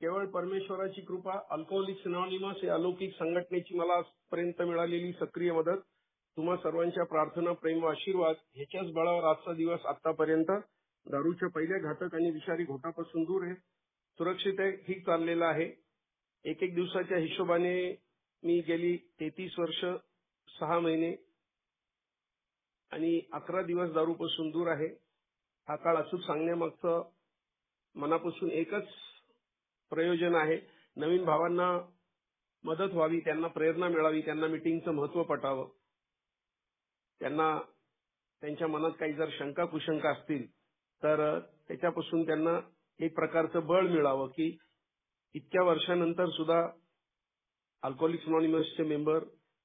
केवळ परमेश्वराची कृपा, अल्कोहोलिक्स अनॉनिमस या अलौकिक संघटनेची मला आजपर्यंत मिळालेली सक्रिय मदत, तुम्हा सर्वांच्या प्रार्थना, प्रेम व आशीर्वाद ह्याच्याच बळावर आजचा दिवस आतापर्यंत दारूच्या पहिल्या घातक आणि विषारी घोटापासून दूर आहे, सुरक्षित आहे, ठीक चाललेला आहे. एक दिवसाच्या हिशोबाने मी गेली 33 वर्ष 6 महिने आणि 11 दिवस दारूपासून दूर आहे. हा काळ अचूक सांगण्यामागचं मनापासून एकच प्रयोजन आहे, नवीन भावांना मदत व्हावी, त्यांना प्रेरणा मिळावी, त्यांना मीटिंगचं महत्त्व पटावं, त्यांना त्यांच्या मनात काही जर शंका कुशंका असतील तर त्याच्यापासून त्यांना एक प्रकारचं बळ मिळावं की इतक्या वर्षानंतर सुद्धा अल्कोहोलिक्स अनॉनिमसचे मेंबर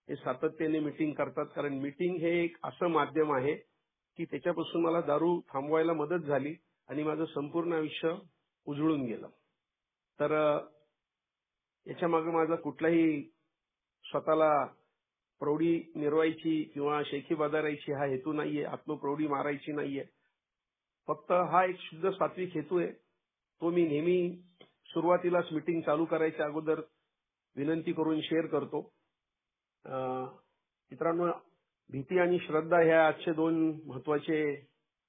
हे सातत्याने मीटिंग करतात. कारण मीटिंग हे एक असं माध्यम आहे की त्याच्यापासून मला दारू थांबवायला मदत झाली आणि माझं संपूर्ण आयुष्य उजळून गेलं. तर याच्या मागे माझा कुठलाही स्वतःला प्रौढी मिरवायची किंवा शेखी बाजारायची हा हेतू नाहीये, आत्मप्रौढी मारायची नाहीये. फक्त हा एक शुद्ध सात्विक हेतू आहे. तो मी नेहमी सुरुवातीलाच मीटिंग चालू करायच्या अगोदर विनंती करून शेअर करतो. मित्रांनो, भीती आणि श्रद्धा ह्या आजचे 2 महत्वाचे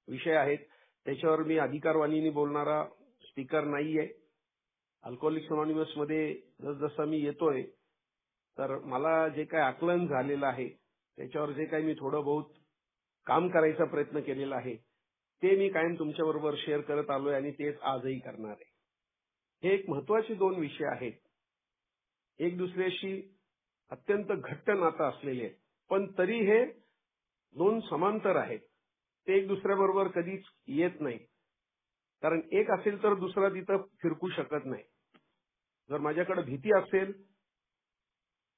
विषय आहेत. त्याच्यावर मी अधिकारवाणीने बोलणारा स्पीकर नाहीये. अल्कोहोलिक्स अनॉनिमस मध्ये जसजसा मी येतोय तर मला जे काही आकलन झालेलं आहे त्याच्यावर जे काही मी थोडं बहुत काम करायचा प्रयत्न केलेला आहे ते मी कायम तुमच्याबरोबर शेअर करत आलोय आणि तेच आजही करणार आहे. हे एक महत्वाचे 2 विषय आहेत. एक दुसऱ्याशी अत्यंत घट्ट नातं असलेले आहेत, पण तरी हे 2 समांतर आहेत. ते एक दुसऱ्याबरोबर कधीच येत नाही. कारण एक असेल तर दुसरा तिथं फिरकू शकत नाही. जर माझ्याकडे भीती असेल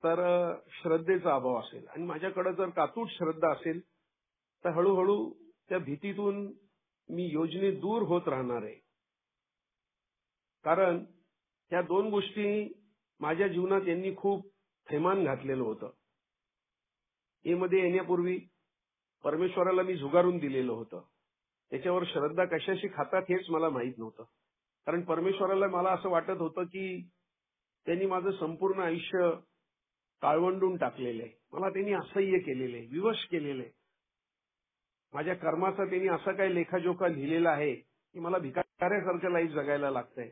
तर श्रद्धेचा अभाव असेल आणि माझ्याकडे जर कातूट श्रद्धा असेल तर हळूहळू त्या भीतीतून मी योजने दूर होत राहणार आहे. कारण त्या 2 गोष्टी माझ्या जीवनात यांनी खूप थैमान घातलेलं होतं. मध्ये येण्यापूर्वी परमेश्वराला मी झुगारून दिलेलं होतं. त्याच्यावर श्रद्धा कशाशी खातात हेच मला माहित नव्हतं. कारण परमेश्वराला मला असं वाटत होतं की त्यांनी माझं संपूर्ण आयुष्य काळवंडून टाकलेलं आहे. मला त्यांनी असह्य केलेलं आहे, विवश केलेलं आहे. माझ्या कर्माचा त्यांनी असा काही लेखाजोखा लिहिलेला आहे की मला भिकाऱ्यासारखं लाईफ जगायला लागतंय.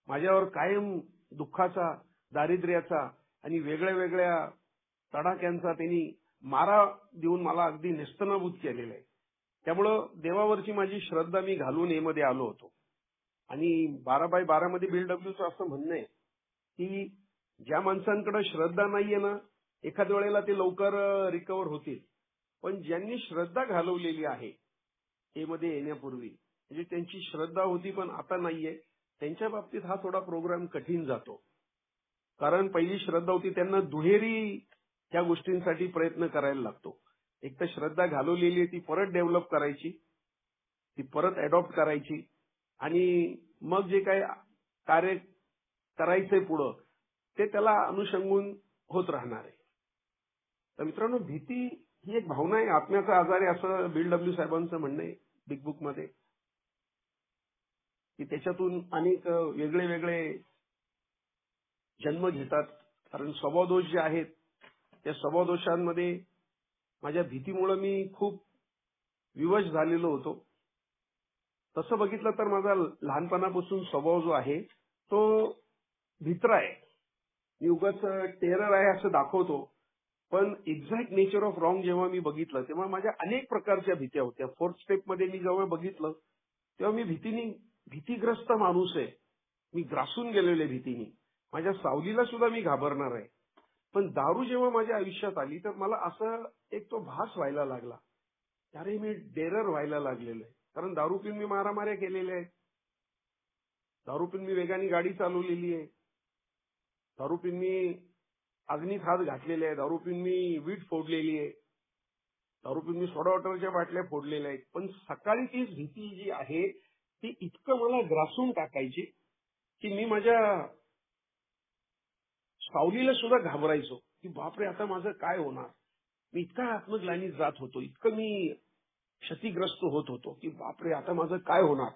माझ्यावर कायम दुःखाचा, दारिद्र्याचा आणि वेगळ्या वेगळ्या तडाख्यांचा त्यांनी मारा देऊन मला अगदी नेस्तनाबूत केलेलं आहे. त्यामुळं देवावरची माझी श्रद्धा मी घालून मध्ये आलो होतो. आणि 12x12 मध्ये BLWचं असं म्हणणं आहे की ज्या माणसांकडे श्रद्धा नाहीये ना, एखाद्या वेळेला ते लवकर रिकव्हर होतील. पण ज्यांनी श्रद्धा घालवलेली आहे मध्ये येण्यापूर्वी, म्हणजे त्यांची श्रद्धा होती पण आता नाहीये, त्यांच्या बाबतीत हा थोडा प्रोग्राम कठीण जातो. कारण पहिली श्रद्धा होती, त्यांना दुहेरी त्या गोष्टींसाठी प्रयत्न करायला लागतो. एक तर श्रद्धा घालवलेली आहे ती परत डेव्हलप करायची, ती परत अडॉप्ट करायची आणि मग जे काही कार्य करायचंय पुढं ते त्याला अनुषंगून होत राहणार आहे. तर मित्रांनो, भीती ही एक भावना आहे, आत्म्याचा आजार आहे असं BLW साहेबांचं म्हणणं आहे बिग बुक मध्ये, की त्याच्यातून अनेक वेगळे वेगळे जन्म घेतात. कारण स्वभावदोष जे आहेत त्या स्वभावदोषांमध्ये माझ्या भीतीमुळे मी खूप विवश झालेलो होतो. तसं बघितलं तर माझा लहानपणापासून स्वभाव जो आहे तो भित्रा आहे. मी उगाच टेरर आहे असं दाखवतो, पण एक्झॅक्ट नेचर ऑफ रॉंग जेव्हा मी बघितलं तेव्हा माझ्या अनेक प्रकारच्या भीत्या होत्या. 4th स्टेप मध्ये मी जेव्हा बघितलं तेव्हा मी भीतीग्रस्त माणूस आहे. मी ग्रासून गेलेलो आहे भीतीने. माझ्या सावलीला सुद्धा मी घाबरणार आहे. पण दारू जेव्हा माझ्या आयुष्यात आली तर मला असं एक तो भास व्हायला लागला, अरे मी डेरर व्हायला लागलेलो आहे. कारण दारू पिऊन मी मारामाऱ्या केलेल्या आहेत, दारू पिऊन मी वेगाने गाडी चालवलेली आहे, दारू पिऊन मी अग्नीत हात घातलेले आहे, दारू पिऊन मी वीट फोडलेली आहे, दारू पिऊन मी सोडा वॉटरच्या बाटल्या फोडलेल्या आहेत. पण सकाळी तीच भीती जी आहे ती इतकं मला ग्रासून टाकायची की मी माझ्या सावलीला सुद्धा घाबरायचो की बापरे आता माझं काय होणार. मी इतका आत्मग्लानीत जात होतो, इतकं मी क्षतिग्रस्त होत होतो की बापरे आता माझं काय होणार.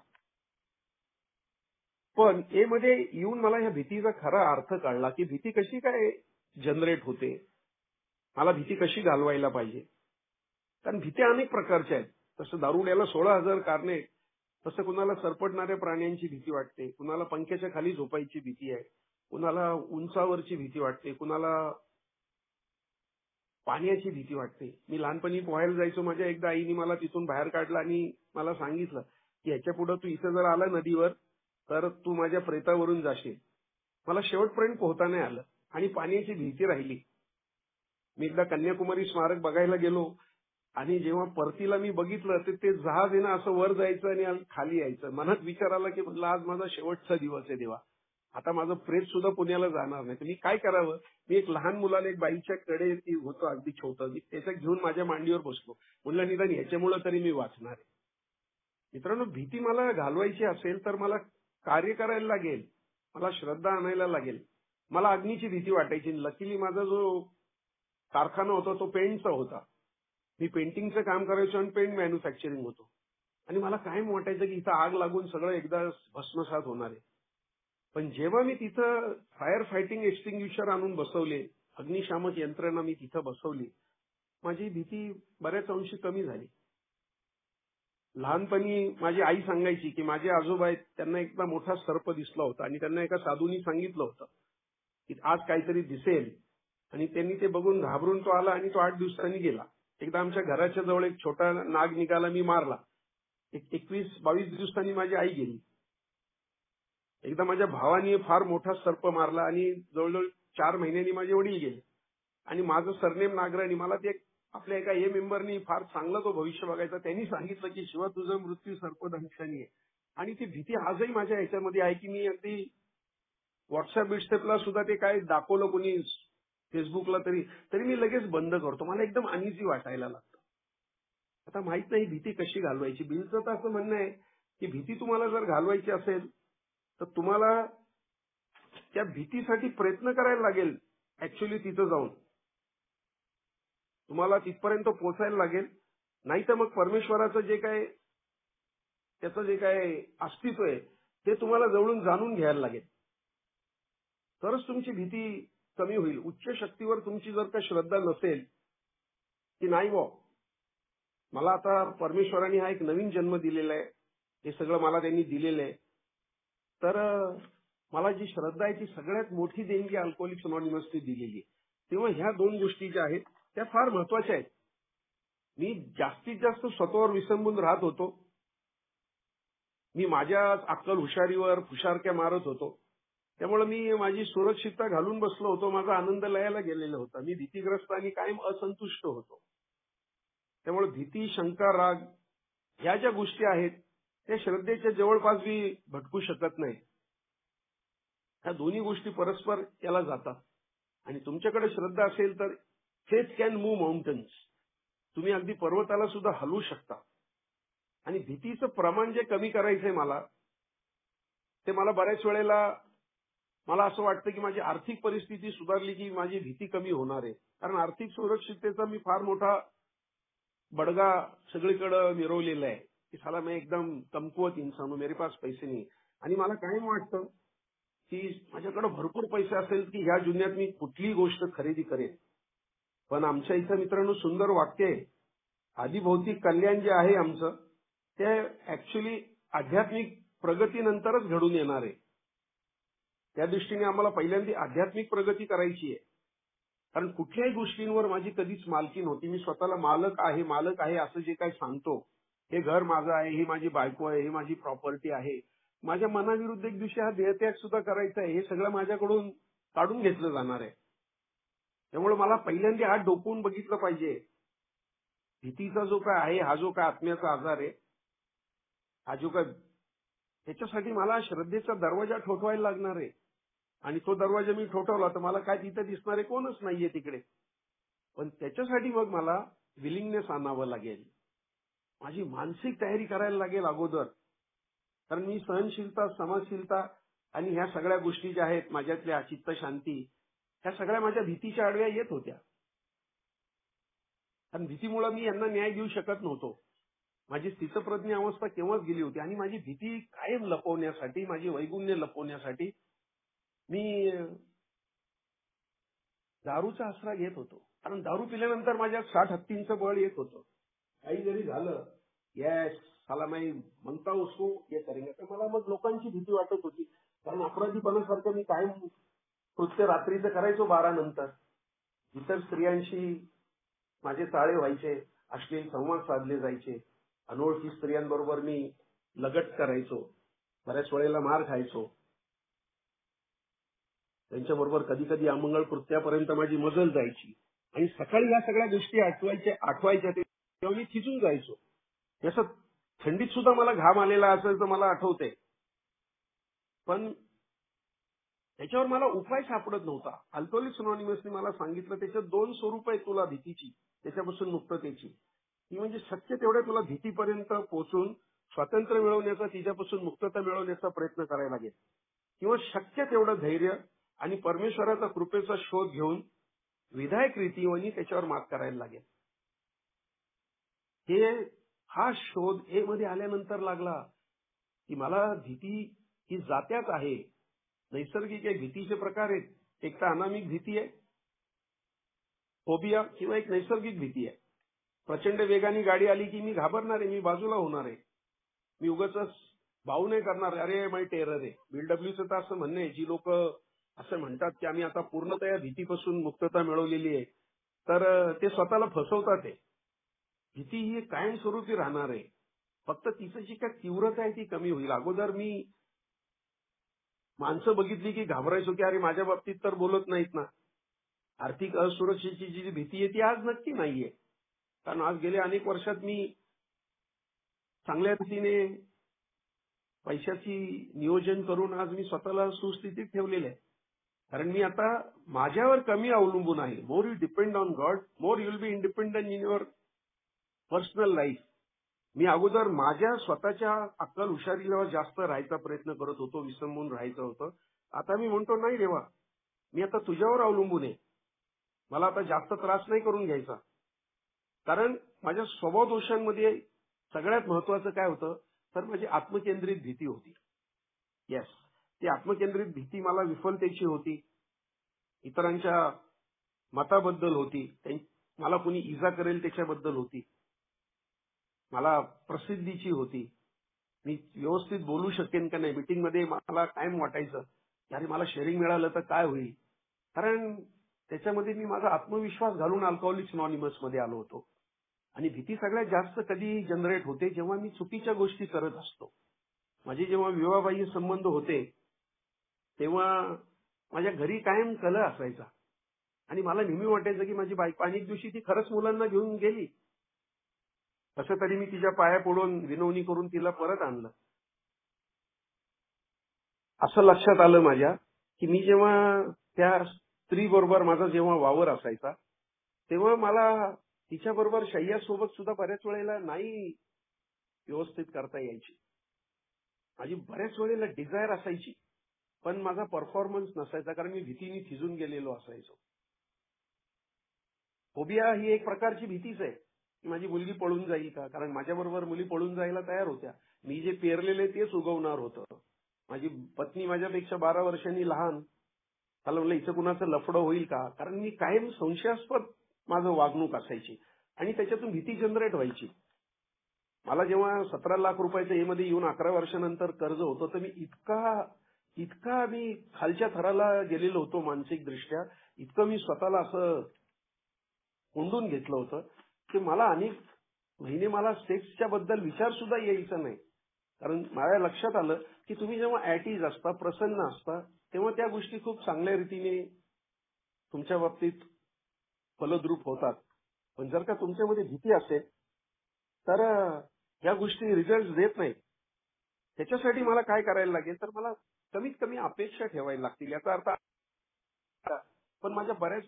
पण ए मध्ये येऊन मला ह्या भीतीचा खरा अर्थ कळला की भीती कशी काय जनरेट होते, मला भीती कशी घालवायला पाहिजे. कारण भीती अनेक प्रकारच्या आहेत. तसं दारुड्याला 16,000 कारणे, तसं कुणाला सरपटणाऱ्या प्राण्यांची भीती वाटते, कुणाला पंख्याच्या खाली झोपायची भीती आहे, कुणाला उंचावरची भीती वाटते, कुणाला पाण्याची भीती वाटते. मी लहानपणी पोहायला जायचो. माझ्या एकदा आईने मला तिथून बाहेर काढलं आणि मला सांगितलं की ह्याच्या पुढे तू इथं जर आला नदीवर तर तू माझ्या प्रेतावरून जाशील. मला शेवटपर्यंत पोहता नाही आलं आणि पाण्याची भीती राहिली. मी एकदा कन्याकुमारी स्मारक बघायला गेलो आणि जेव्हा परतीला मी बघितलं तर ते जहाज आहे ना असं वर जायचं आणि खाली यायचं. मनात विचार आला की म्हटलं आज माझा शेवटचा दिवस आहे देवा, आता माझं प्रेत सुद्धा पुण्याला जाणार नाही, तर मी काय करावं. मी एक लहान मुलाला एक बाईच्या कडे ती होतं अगदी छोटं, मी त्याच्या घेऊन माझ्या मांडीवर बसलो. म्हणलं निदान ह्याच्यामुळे तरी मी वाचणार आहे. मित्रांनो, भीती मला घालवायची असेल तर मला कार्य करायला लागेल, मला श्रद्धा आणायला लागेल. मला अग्नीची भीती वाटायची. लकीली माझा जो कारखाना होता तो पेंटचा होता. मी पेंटिंगचं काम करायचो आणि पेंट मॅन्युफॅक्चरिंग होतो. आणि मला कायम वाटायचं की इथं आग लागून सगळं एकदा भस्मसात होणार आहे. पण जेव्हा मी तिथं फायर फायटिंग एक्सटिंग्विशर आणून बसवले, अग्निशामक यंत्रणा मी तिथं बसवली, माझी भीती बऱ्याच अंशी कमी झाली. लहानपणी माझी आई सांगायची की माझे आजोबा आहेत, त्यांना एकदा मोठा सर्प दिसला होता आणि त्यांना एका साधूंनी सांगितलं होतं की आज काहीतरी दिसेल, आणि त्यांनी ते बघून घाबरून तो आला आणि तो 8 दिवसांनी गेला. एकदा आमच्या घराच्या जवळ एक छोटा नाग निघाला, मी मारला. 21-22 दिवसांनी माझी आई गेली. एकदा माझ्या भावाने फार मोठा सर्प मारला आणि जवळजवळ 4 महिन्यांनी माझे वडील गेले. आणि माझं सरनेम नागराणी. मला ते आपल्या एका मेंबरनी फार चांगला तो भविष्य बघायचा, त्यांनी सांगितलं की शिवा तुझा मृत्यू सर्पदंशाने आहे. आणि ती भीती आजही माझ्या ह्याच्यामध्ये आहे की मी अगदी व्हॉट्सअप बिट्सअपला सुद्धा ते काय दाखवलं कोणी फेसबुकला तरी मी लगेच बंद करतो. मला एकदम अनइझी वाटायला लागतं. आता माहित नाही भीती कशी घालवायची. बिलचं तर असं म्हणणं आहे की भीती तुम्हाला जर घालवायची असेल तर तुम्हाला त्या भीतीसाठी प्रयत्न करायला लागेल. ऍक्च्युअली तिथं जाऊन तुम्हाला तिथपर्यंत पोहोचायला लागेल. नाही तर मग परमेश्वराचं त्याचं जे काय अस्तित्व आहे ते तुम्हाला जवळून जाणून घ्यायला लागेल. तरच तुमची भीती कमी होईल. उच्च शक्तीवर तुमची जर का श्रद्धा नसेल की नाही मला आता परमेश्वराने हा एक नवीन जन्म दिलेला आहे, हे सगळं मला त्यांनी दिलेलं आहे, तर मला जी श्रद्धा आहे ती सगळ्यात मोठी देणगी अल्कोहोलिक्स अनॉनिमसने दिलेली आहे. तेव्हा ह्या 2 गोष्टी ज्या आहेत त्या फार महत्वाच्या आहेत. मी जास्तीत जास्त स्वतःवर विसंबून राहत होतो. मी माझ्या अक्कल हुशारीवर फुशारक्या मारत होतो. त्यामुळे मी माझी सुरक्षितता घालून बसलो होतो. माझा आनंद लयाला गेलेला होता. मी भीतीग्रस्त आणि कायम असंतुष्ट होतो. त्यामुळे भीती, शंका, राग ह्या ज्या गोष्टी आहेत त्या श्रद्धेच्या जवळपास मी भटकू शकत नाही. ह्या दोन्ही गोष्टी परस्पर याला जातात. आणि तुमच्याकडे श्रद्धा असेल तर फेथ कॅन मूव्ह माउंटन्स. तुम्ही अगदी पर्वताला सुद्धा हलवू शकता. आणि भीतीचं प्रमाण जे कमी करायचंय ते मला बऱ्याच वेळेला मला असं वाटतं की माझी आर्थिक परिस्थिती सुधारली की माझी भीती कमी होणार आहे. कारण आर्थिक सुरक्षिततेचा मी फार मोठा बडगा सगळीकडे मिरवलेला आहे की साला मैं एकदम कमकुवत इंसान हूं, मेरे पास पैसे नहीं. आणि मला कायम वाटतं की माझ्याकडे भरपूर पैसे असेल की ह्या दुनियात मी कुठलीही गोष्ट खरेदी करेन. पण आमच्या इथं मित्रांनो सुंदर वाक्य आहे. आदिभौतिक कल्याण जे आहे आमचं ते ऍक्च्युअली आध्यात्मिक प्रगतीनंतरच घडून येणार आहे. त्या दृष्टीने आम्हाला पहिल्यांदा आध्यात्मिक प्रगती करायची आहे. कारण कुठल्याही गोष्टींवर माझी कधीच मालकी नव्हती. मी स्वतःला मालक आहे असं जे काही सांगतो, हे घर माझं आहे, ही माझी बायको आहे, ही माझी प्रॉपर्टी आहे, माझ्या मनाविरुद्ध एक दिवशी हा देहत्याग सुद्धा करायचा आहे, हे सगळं माझ्याकडून काढून घेतलं जाणार आहे. त्यामुळे मला पहिल्यांदा हा डोकवून बघितलं पाहिजे. भीतीचा जो काय आहे, हा जो काय आत्म्याचा आजार आहे, हा जो काय, त्याच्यासाठी मला श्रद्धेचा दरवाजा ठोठवायला लागणार आहे. आणि तो दरवाजा मी ठोठवला तर मला काय तिथे दिसणारे कोणच नाहीये तिकडे. पण त्याच्यासाठी मग मला विलिंगनेस आणावं लागेल. माझी मानसिक तयारी करायला लागेल अगोदर. कारण मी सहनशीलता, समशीलता आणि ह्या सगळ्या गोष्टी ज्या आहेत माझ्यातल्या, चित्त शांती, ह्या सगळ्या माझ्या भीतीच्या आडव्या येत होत्या. कारण भीतीमुळे मी यांना न्याय देऊ शकत नव्हतो. माझी स्थितप्रज्ञ अवस्था केव्हाच गेली होती आणि माझी भीती कायम लपवण्यासाठी, माझी वैगुण्य लपवण्यासाठी मी दारूचा आसरा घेत होतो. कारण दारू पिल्यानंतर माझ्या 60 हत्तींचं बळ येत होतं. काही जरी झालं, येस साला मैं म्हणता उसको हे करेंगे. तर मला मग लोकांची भीती वाटत होती. कारण अपराधीपणासारखं मी कायम कृत्य रात्रीचं करायचो 12 नंतर. इतर स्त्रियांशी माझे चाळे व्हायचे, अश्लील संवाद साधले जायचे, अनोळखी स्त्रियांबरोबर मी लगट करायचो, बऱ्याच वेळेला मार खायचो. त्यांच्याबरोबर कधी कधी अमंगळ कृत्यापर्यंत माझी मजल जायची आणि सकाळी या सगळ्या गोष्टी आठवायच्या तेव्हा मी खिचून जायचो. जसं थंडीत सुद्धा मला घाम आलेला असेल तर मला आठवते, पण त्याच्यावर मला उपाय सापडत नव्हता. अल्कोहोलिक्स अनॉनिमसने मला सांगितलं त्याच्यात 2 स्वरूप आहेत तुला भीतीची, त्याच्यापासून मुक्ततेची. ती म्हणजे शक्य तेवढ्या तुला भीतीपर्यंत पोहोचून स्वातंत्र्य मिळवण्याचा, तिच्यापासून मुक्तता मिळवण्याचा प्रयत्न करायला लागेल, किंवा शक्य तेवढं धैर्य आणि परमेश्वराचा कृपेचा शोध घेऊन विधायक रीतीने त्याच्यावर मात करायला लागेल. हा शोध ए मध्ये आल्यानंतर लागला की मला भीती ही जात्याच आहे. नैसर्गिक एक भीतीचे प्रकार आहेत. एक तर अनामिक भीती आहे, फोबिया, किंवा एक नैसर्गिक भीती आहे. प्रचंड वेगाने गाडी आली की मी घाबरणार आहे, मी बाजूला होणार आहे, मी उगाच भाऊ नाही करणार, अरे माय टेरर आहे. बीडब्ल्यूचं तर असं म्हणणं आहे, जी लोक असं म्हणतात की आम्ही आता पूर्णतः या भीतीपासून मुक्तता मिळवलेली आहे, तर ते स्वतःला फसवतात. आहे भीती ही कायमस्वरूपी राहणार आहे, फक्त तिचं जी काय तीव्रता आहे ती कमी होईल. अगोदर मी माणसं बघितली की घाबरायचो की अरे माझ्या बाबतीत तर बोलत नाहीत ना. आर्थिक असुरक्षेची जी भीती आहे ती आज नक्की नाहीये, कारण आज गेल्या अनेक वर्षात मी चांगल्या रीतीने पैशाची नियोजन करून आज मी स्वतःला सुस्थितीत ठेवलेलं आहे. कारण मी आता माझ्यावर कमी अवलंबून आहे. More you depend on God, more you will be independent in your personal life. मी अगोदर माझ्या स्वतःच्या अक्कल हुशारीवर जास्त राहायचा प्रयत्न करत होतो, विसंबून राहायचं होतं. आता मी म्हणतो नाही देवा, मी आता तुझ्यावर अवलंबून आहे. मला आता जास्त त्रास नाही करून घ्यायचा. कारण माझ्या स्वभाव दोषांमध्ये सगळ्यात महत्वाचं काय होतं, तर माझी आत्मकेंद्रित भीती होती. येस, ती आत्मकेंद्रित भीती मला विफलतेची होती, इतरांच्या मताबद्दल होती, मला कोणी इजा करेल त्याच्याबद्दल होती, मला प्रसिद्धीची होती, मी व्यवस्थित बोलू शकेन का नाही. मीटिंगमध्ये मला कायम वाटायचं की अरे मला शेअरिंग मिळालं तर काय होईल. कारण त्याच्यामध्ये मी माझा आत्मविश्वास घालून अल्कोहोलिक्स अनॉनिमस मध्ये आलो होतो. आणि भीती सगळ्यात जास्त कधी जनरेट होते जेव्हा मी चुकीच्या गोष्टी करत असतो. माझे जेव्हा विवाहबाह्य संबंध होते तेव्हा माझ्या घरी कायम कलह असायचा आणि मला नेहमी वाटायचं की माझी बायको अनेक दिवशी ती खरंच मुलांना घेऊन गेली, कसं तरी मी तिच्या पाया पडून विनवणी करून तिला परत आणलं. असं लक्षात आलं माझ्या की मी जेव्हा त्या स्त्री बरोबर माझा जेव्हा वावर असायचा तेव्हा मला तिच्याबरोबर शय्यासोबत सुद्धा बऱ्याच वेळेला नाही व्यवस्थित करता यायची. माझी बऱ्याच वेळेला डिझायर असायची, पण माझा परफॉर्मन्स नसायचा, कारण मी भीतीने थिजून गेलेलो असायचो. फोबिया ही एक प्रकारची भीतीच आहे की माझी मुलगी पळून जाईल का, कारण माझ्याबरोबर मुली पळून जायला तयार होत्या. मी जे पेरलेले तेच उगवणार होतं. माझी पत्नी माझ्यापेक्षा 12 वर्षांनी लहान. त्याला म्हणलं हिचं कुणाचं लफडं होईल का, कारण मी कायम संशयास्पद माझं वागणूक असायची आणि त्याच्यातून भीती जनरेट व्हायची. मला जेव्हा 17 लाख रुपयाचं ए मध्ये येऊन 11 वर्षानंतर कर्ज होतं, तर मी इतका मी खालच्या थराला गेलेलो होतो मानसिक दृष्ट्या, इतकं मी स्वतःला असं कोंडून घेतलं होतं की मला अनेक महिने मला सेक्सच्या बद्दल विचार सुद्धा यायचा नाही. कारण माझ्या लक्षात आलं की तुम्ही जेव्हा ऍट इज असता, प्रसन्न असता, तेव्हा त्या गोष्टी खूप चांगल्या रीतीने तुमच्या बाबतीत फलद्रूप होतात. पण जर का तुमच्यामध्ये भीती असेल तर या गोष्टी रिझल्ट देत नाहीत. त्याच्यासाठी मला काय करायला लागेल, तर मला कमीत कमी अपेक्षा ठेवायला लागतील. याचा अर्थ पण माझ्या बऱ्याच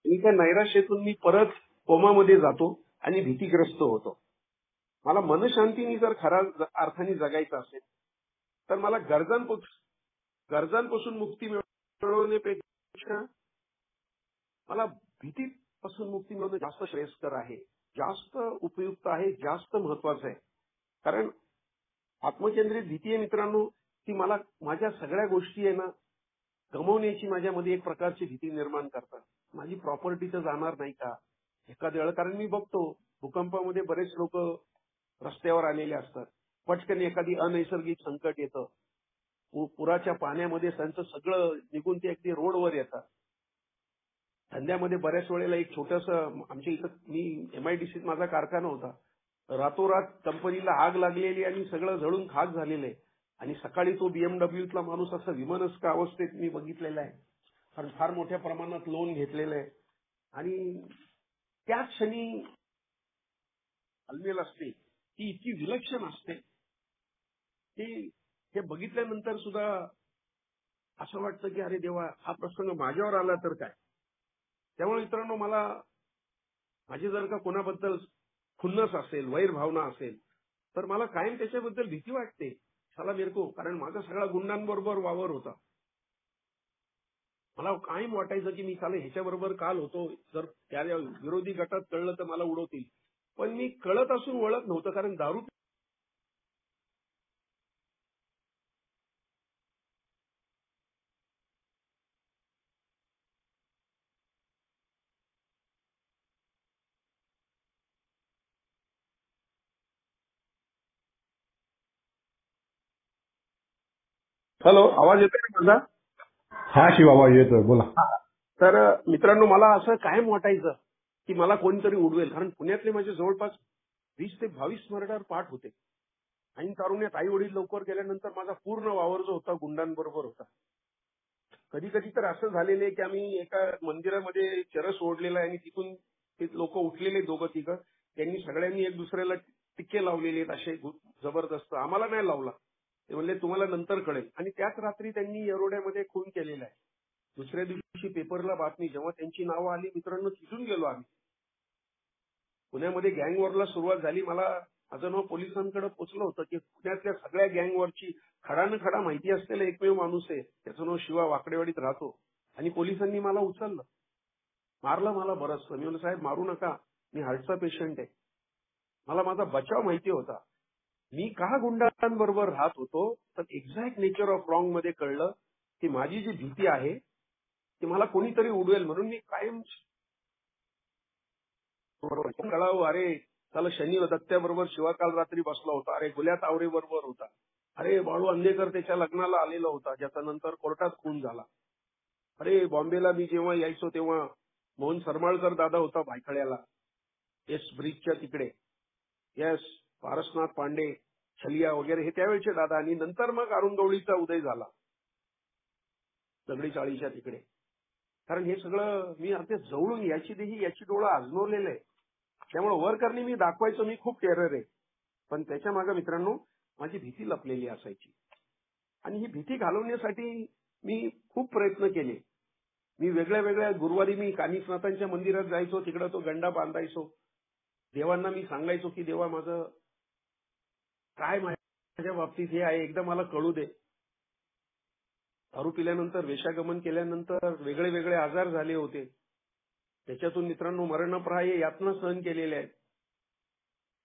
त्या नैराश्यातून मी परत कोमामध्ये जातो आणि भीतीग्रस्त होतो. मला मनशांतीने जर खऱ्या अर्थाने जगायचं असेल तर मला गरजांपासून मुक्ती मिळवण्यापेक्षा मला भीतीपासून मुक्ती मिळवणं जास्त श्रेयस्कर आहे. जास्त उपयुक्त आहे, जास्त महत्वाचं आहे. कारण आत्मकेंद्रित भीती आहे मित्रांनो, ती मला माझ्या सगळ्या गोष्टी आहे ना गमावण्याची माझ्यामध्ये एक प्रकारची भीती निर्माण करतात. माझी प्रॉपर्टी तर जाणार नाही का एखाद्या वेळेला, कारण मी बघतो भूकंपामध्ये बरेच लोक रस्त्यावर आलेले असतात. पटकन एखादी अनैसर्गिक संकट येतं, पुराच्या पाण्यामध्ये त्यांचं सगळं निघून ते अगदी रोडवर येतात. धंद्यामध्ये बऱ्याच वेळेला एक छोटंसं आमच्या इथं मी MIDCत माझा कारखाना होता. रातोरात कंपनीला आग लागलेली आणि सगळं जळून खाक झालेलं आहे. आणि सकाळी तो BMWतला माणूस असा विमनस्क अवस्थेत मी बघितलेला आहे. कारण फार मोठ्या प्रमाणात लोन घेतलेलं आहे. आणि त्या क्षणी तालमेल असते ती इतकी विलक्षण असते की हे बघितल्यानंतर सुद्धा असं वाटतं की अरे देवा, हा प्रसंग माझ्यावर आला तर काय. त्यामुळे मित्रांनो, मला माझी जर का कोणाबद्दल खुन्नस असेल, वैरभावना असेल, तर मला कायम त्याच्याबद्दल भीती वाटते. साला मिरको, कारण माझा सगळा गुंडांबरोबर वावर होता. मला कायम वाटायचं की मी साला ह्याच्याबरोबर काल होतो, जर त्या विरोधी गटात कळलं तर मला उडवतील. पण मी कळत असून वळत नव्हतं, कारण दारू. हॅलो, आवाज येतोय का माझा? हा शिवाबा येतोय, बोला. तर मित्रांनो, मला असं कायम वाटायचं की मला कोणीतरी उडवेल, कारण पुण्यातले माझे जवळपास 20 ते 22 मर्डर पाठ होते. आणि तारुण्यात आई वडील लवकर गेल्यानंतर माझा पूर्ण वावर जो होता गुंडांबरोबर होता. कधी कधी तर असं झालेलं आहे की आम्ही एका मंदिरामध्ये चरस ओढलेला आहे आणि तिथून ते लोक उठलेले दोघं तिघं, त्यांनी सगळ्यांनी एक दुसऱ्याला टिक्के लावलेले आहेत असे जबरदस्त. आम्हाला नाही लावला, ते म्हणले तुम्हाला नंतर कळेल. आणि त्याच रात्री त्यांनी येरोड्यामध्ये खून केलेला आहे. दुसऱ्या दिवशी पेपरला बातमी, जेव्हा त्यांची नावं आली मित्रांनो, तिथून गेलो आम्ही. पुण्यामध्ये गँगवॉरला सुरुवात झाली. मला माझं नाव पोलिसांकडे पोचलं होतं की पुण्यातल्या सगळ्या गँगवॉरची खडान खडा माहिती असलेला एकमेव माणूस आहे, त्याचं नाव शिवा, वाकडेवाडीत राहतो. आणि पोलिसांनी मला उचललं, मारलं मला बरंच. मी म्हणलं साहेब मारू नका, मी हार्टचा पेशंट आहे. मला माझा बचाव माहिती होता. मी का गुंडांबरोबर राहत होतो, तर एक्झॅक्ट नेचर ऑफ रॉंग मध्ये कळलं की माझी जी भीती आहे ती मला कोणीतरी उडवेल म्हणून मी कायम कळावं. अरे त्याला शनी दत्त्याबरोबर शिवा काल रात्री बसला होता. अरे गुल्या तावरे बरोबर होता. अरे बाळू अंधेकर त्याच्या लग्नाला आलेला होता, ज्याचा नंतर कोर्टात खून झाला. अरे बॉम्बेला मी जेव्हा यायचो तेव्हा मोहन सरमाळकर दादा होता भायखळ्याला, एस ब्रिजच्या तिकडे. येस, पारसनाथ पांडे, छलिया वगैरे हे त्यावेळेचे दादा. आणि नंतर मग अरुण गवळीचा उदय झाला दगडी चाळीच्या तिकडे. कारण हे सगळं मी अगदी जवळून याची देही याची डोळं आजमवलेलं आहे. त्यामुळे वर करणे मी दाखवायचो मी खूप टेरर आहे, पण त्याच्या मागे मित्रांनो माझी भीती लपलेली असायची. आणि ही भीती घालवण्यासाठी मी खूप प्रयत्न केले. मी वेगळ्या वेगळ्या गुरुवारी मी कानिफनाथांच्या मंदिरात जायचो, तिकडे तो गंडा बांधायचो. देवांना मी सांगायचो की देवा, माझं काय माझ्या बाबतीत हे आहे, एकदा मला कळू दे. दारू पिल्यानंतर, वेश्यागमन केल्यानंतर वेगळे वेगळे आजार झाले होते. त्याच्यातून मित्रांनो मरणप्राय यातना सहन केलेल्या आहेत.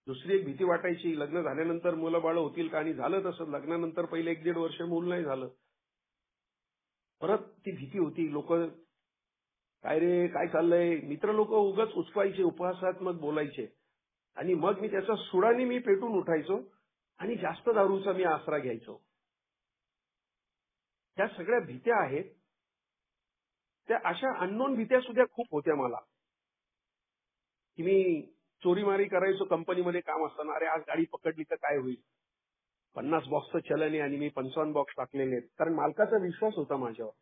दुसरी एक भीती वाटायची, लग्न झाल्यानंतर मुलं बाळ होतील का, आणि झालं तसं. लग्नानंतर पहिले 1-1.5 वर्ष मूल नाही झालं. परत ती भीती होती. लोक काय रे काय चाललंय, मित्र लोक उगाच उचवायचे, उपहासात्मक बोलायचे. आणि मग मी त्याचा सुडाने मी पेटून उठायचो आणि जास्त दारूचा मी आसरा घ्यायचो. त्या सगळ्या भीत्या आहेत, त्या अशा अननोन भीत्या सुद्धा खूप होत्या मला. की मी चोरीमारी करायचो कंपनीमध्ये काम असताना. अरे आज गाडी पकडली तर काय होईल, 50 बॉक्सचं चलन आहे आणि मी 55 बॉक्स टाकलेले आहेत. कारण मालकाचा विश्वास होता माझ्यावर.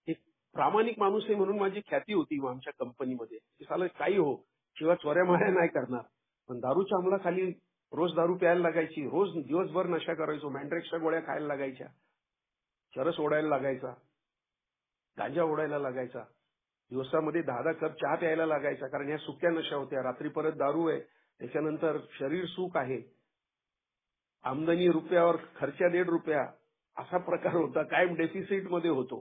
एक प्रामाणिक माणूस आहे म्हणून माझी ख्याती होती आमच्या कंपनीमध्ये की साला काही हो, शिवाय चोऱ्या माऱ्या नाही करणार. पण दारूच्या अंमलाखाली रोज दारू प्यायला लागायची, रोज दिवसभर नशा करायचो, मॅन्ड्रेक्सच्या गोळ्या खायला लागायच्या, चरस ओढायला लागायचा, गांजा ओढायला लागायचा, दिवसामध्ये 10-10 कप चहा प्यायला लागायचा. कारण ह्या सुक्या नशा होत्या. रात्री परत दारू आहे, त्याच्यानंतर शरीर सुख आहे, आमदनी रुपयावर खर्चा ₹1.5 असा प्रकार होता. कायम डेफिसिट मध्ये होतो.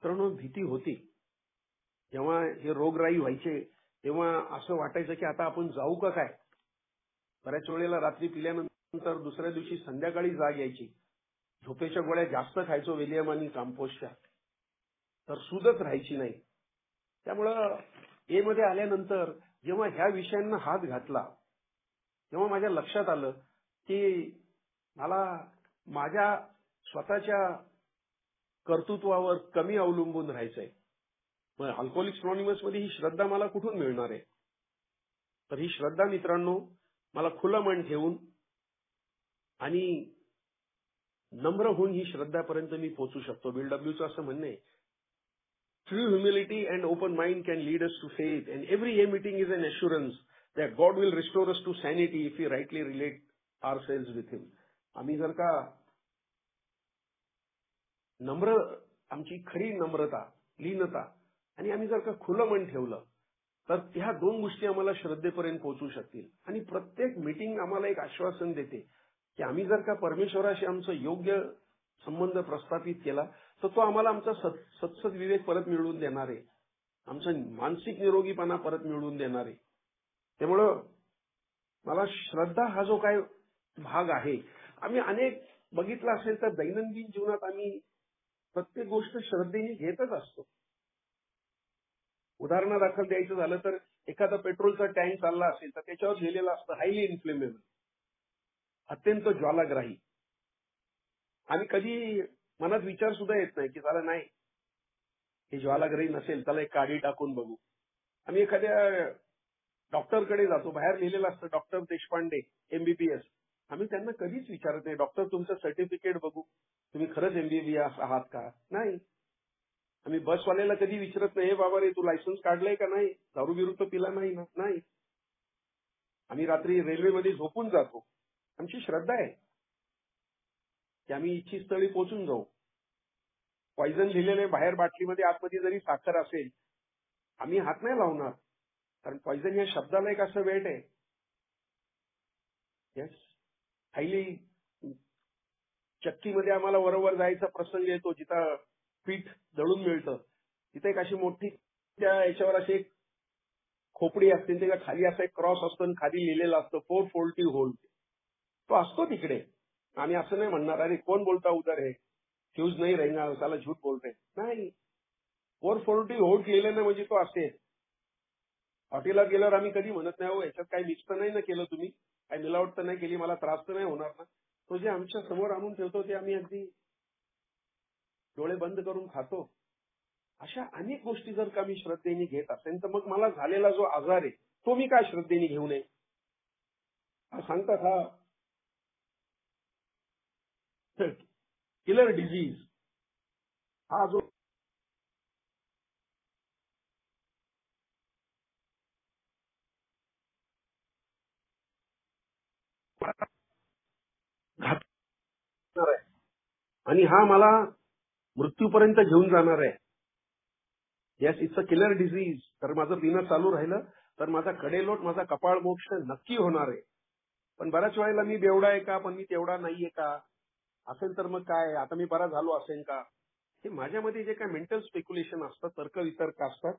तर भीती होती. जेव्हा हे रोगराई व्हायचे तेव्हा असं वाटायचं की आता आपण जाऊ का काय. बऱ्याच वेळेला रात्री पिल्यानंतर दुसऱ्या दिवशी संध्याकाळी जाग यायची. झोपेच्या गोळ्या जास्त खायचो विलियम आणि काम्पोसच्या, तर सूदच राहायची नाही. त्यामुळं ए मध्ये आल्यानंतर जेव्हा ह्या विषयांना हात घातला तेव्हा माझ्या लक्षात आलं की मला माझ्या स्वतःच्या कर्तृत्वावर कमी अवलंबून राहायचंय. मग अल्कोहोलिक्स अनॉनिमस मध्ये ही श्रद्धा मला कुठून मिळणार आहे. तर ही श्रद्धा मित्रांनो मला खुलं मन ठेवून आणि नम्र होऊन ही श्रद्धापर्यंत मी पोहोचू शकतो. बिल डब्ल्यूचं असं म्हणणं आहे, true humility and open mind can lead us to faith and every a meeting is an assurance that God will restore us to sanity if we rightly relate our selves with him. आम्ही जर का नम्र, आमची खरी नम्रता, लीनता आणि आम्ही जर का खुलं मन ठेवलं तर ह्या दोन गोष्टी आम्हाला श्रद्धेपर्यंत पोहोचू शकतील. आणि प्रत्येक मीटिंग आम्हाला एक आश्वासन देते की आम्ही जर का परमेश्वराशी आमचं योग्य संबंध प्रस्थापित केला तर तो आम्हाला आमचा सत्सद विवेक परत मिळवून देणार आहे, आमचा मानसिक निरोगीपणा परत मिळवून देणार आहे. त्यामुळं मला श्रद्धा हा जो काय भाग आहे, आम्ही अनेक बघितला असेल तर दैनंदिन जीवनात आम्ही प्रत्येक गोष्ट श्रद्धेने घेतच असतो. उदाहरणादाखल द्यायचं झालं तर एखादा पेट्रोलचा टँक चालला असेल तर त्याच्यावर लिहिलेलं असतं हायली इन्फ्लेमेबल, अत्यंत ज्वालाग्राही. आणि कधी मनात विचार सुद्धा येत नाही की त्याला नाही, हे ज्वालाग्राही नसेल, त्याला एक काडी टाकून बघू. आम्ही एखाद्या डॉक्टरकडे जातो, बाहेर लिहिलेलं असतं डॉक्टर देशपांडे एमबीबीएस. आम्ही त्यांना कधीच विचारत नाही डॉक्टर तुमचं सर्टिफिकेट बघू, तुम्ही खरंच एमबीबीएस आहात का. नाही. आम्ही बसवाल्याला कधी विचारत नाही, हे बाबा रे तू लायसन्स काढलंय का नाही, दारू बिरू तर पिला नाही ना. नाही. आम्ही रात्री रेल्वेमध्ये झोपून जातो. आमची श्रद्धा आहे की आम्ही इच्छित स्थळी पोहोचून जाऊ. पॉइझन लिहिलेले बाहेर बाटलीमध्ये, आतमध्ये जरी साखर असेल, आम्ही हात नाही लावणार, कारण पॉइझन या शब्दाला एक असं वेट आहे. येस, हायली चक्कीमध्ये आम्हाला वरोवर जायचा प्रसंग येतो जिथं पीठ दळून मिळतं. तिथे एक अशी मोठी त्या याच्यावर अशी एक खोपडी असते, त्याच्या खाली असा एक क्रॉस असतो आणि खाली लिहिलेलं असतं 440 व्होल्ट. तो असतो तिकडे. आम्ही असं नाही म्हणणार अरे कोण बोलता उधर है, फ्यूज नाही रहेगा, त्याला झूठ बोल रहे. नाही, 440 व्होल्ट लिहिलं ना म्हणजे तो असेल. हॉटेलात गेल्यावर आम्ही कधी म्हणत नाही, हो याच्यात काही मिक्स तर नाही ना केलं तुम्ही, काही मिलावट तर नाही केली, मला त्रास तर नाही होणार ना. तो जे आमच्या समोर आणून ठेवतो ते आम्ही अगदी डोळे बंद करून खातो. अशा अनेक गोष्टी जर का मी श्रद्धेने घेत असेल तर मग मला झालेला जो आजार आहे तो मी काय श्रद्धेने घेऊ नये. सांगतात हा किलर डिझीज, हा जो घातक आहे आणि हा मला मृत्यूपर्यंत घेऊन जाणार आहे. Yes, it's a killer disease. तर माझं पिणं चालू राहिलं तर माझा कडेलोट, माझा कपाळ मोक्ष नक्की होणार आहे. पण बऱ्याच वेळेला मी बेवडा आहे का, पण मी तेवढा नाहीये का, असेल तर मग काय, आता मी बरा झालो असेल का, हे माझ्यामध्ये जे काय मेंटल स्पेक्युलेशन असतात, तर्कवितर्क असतात,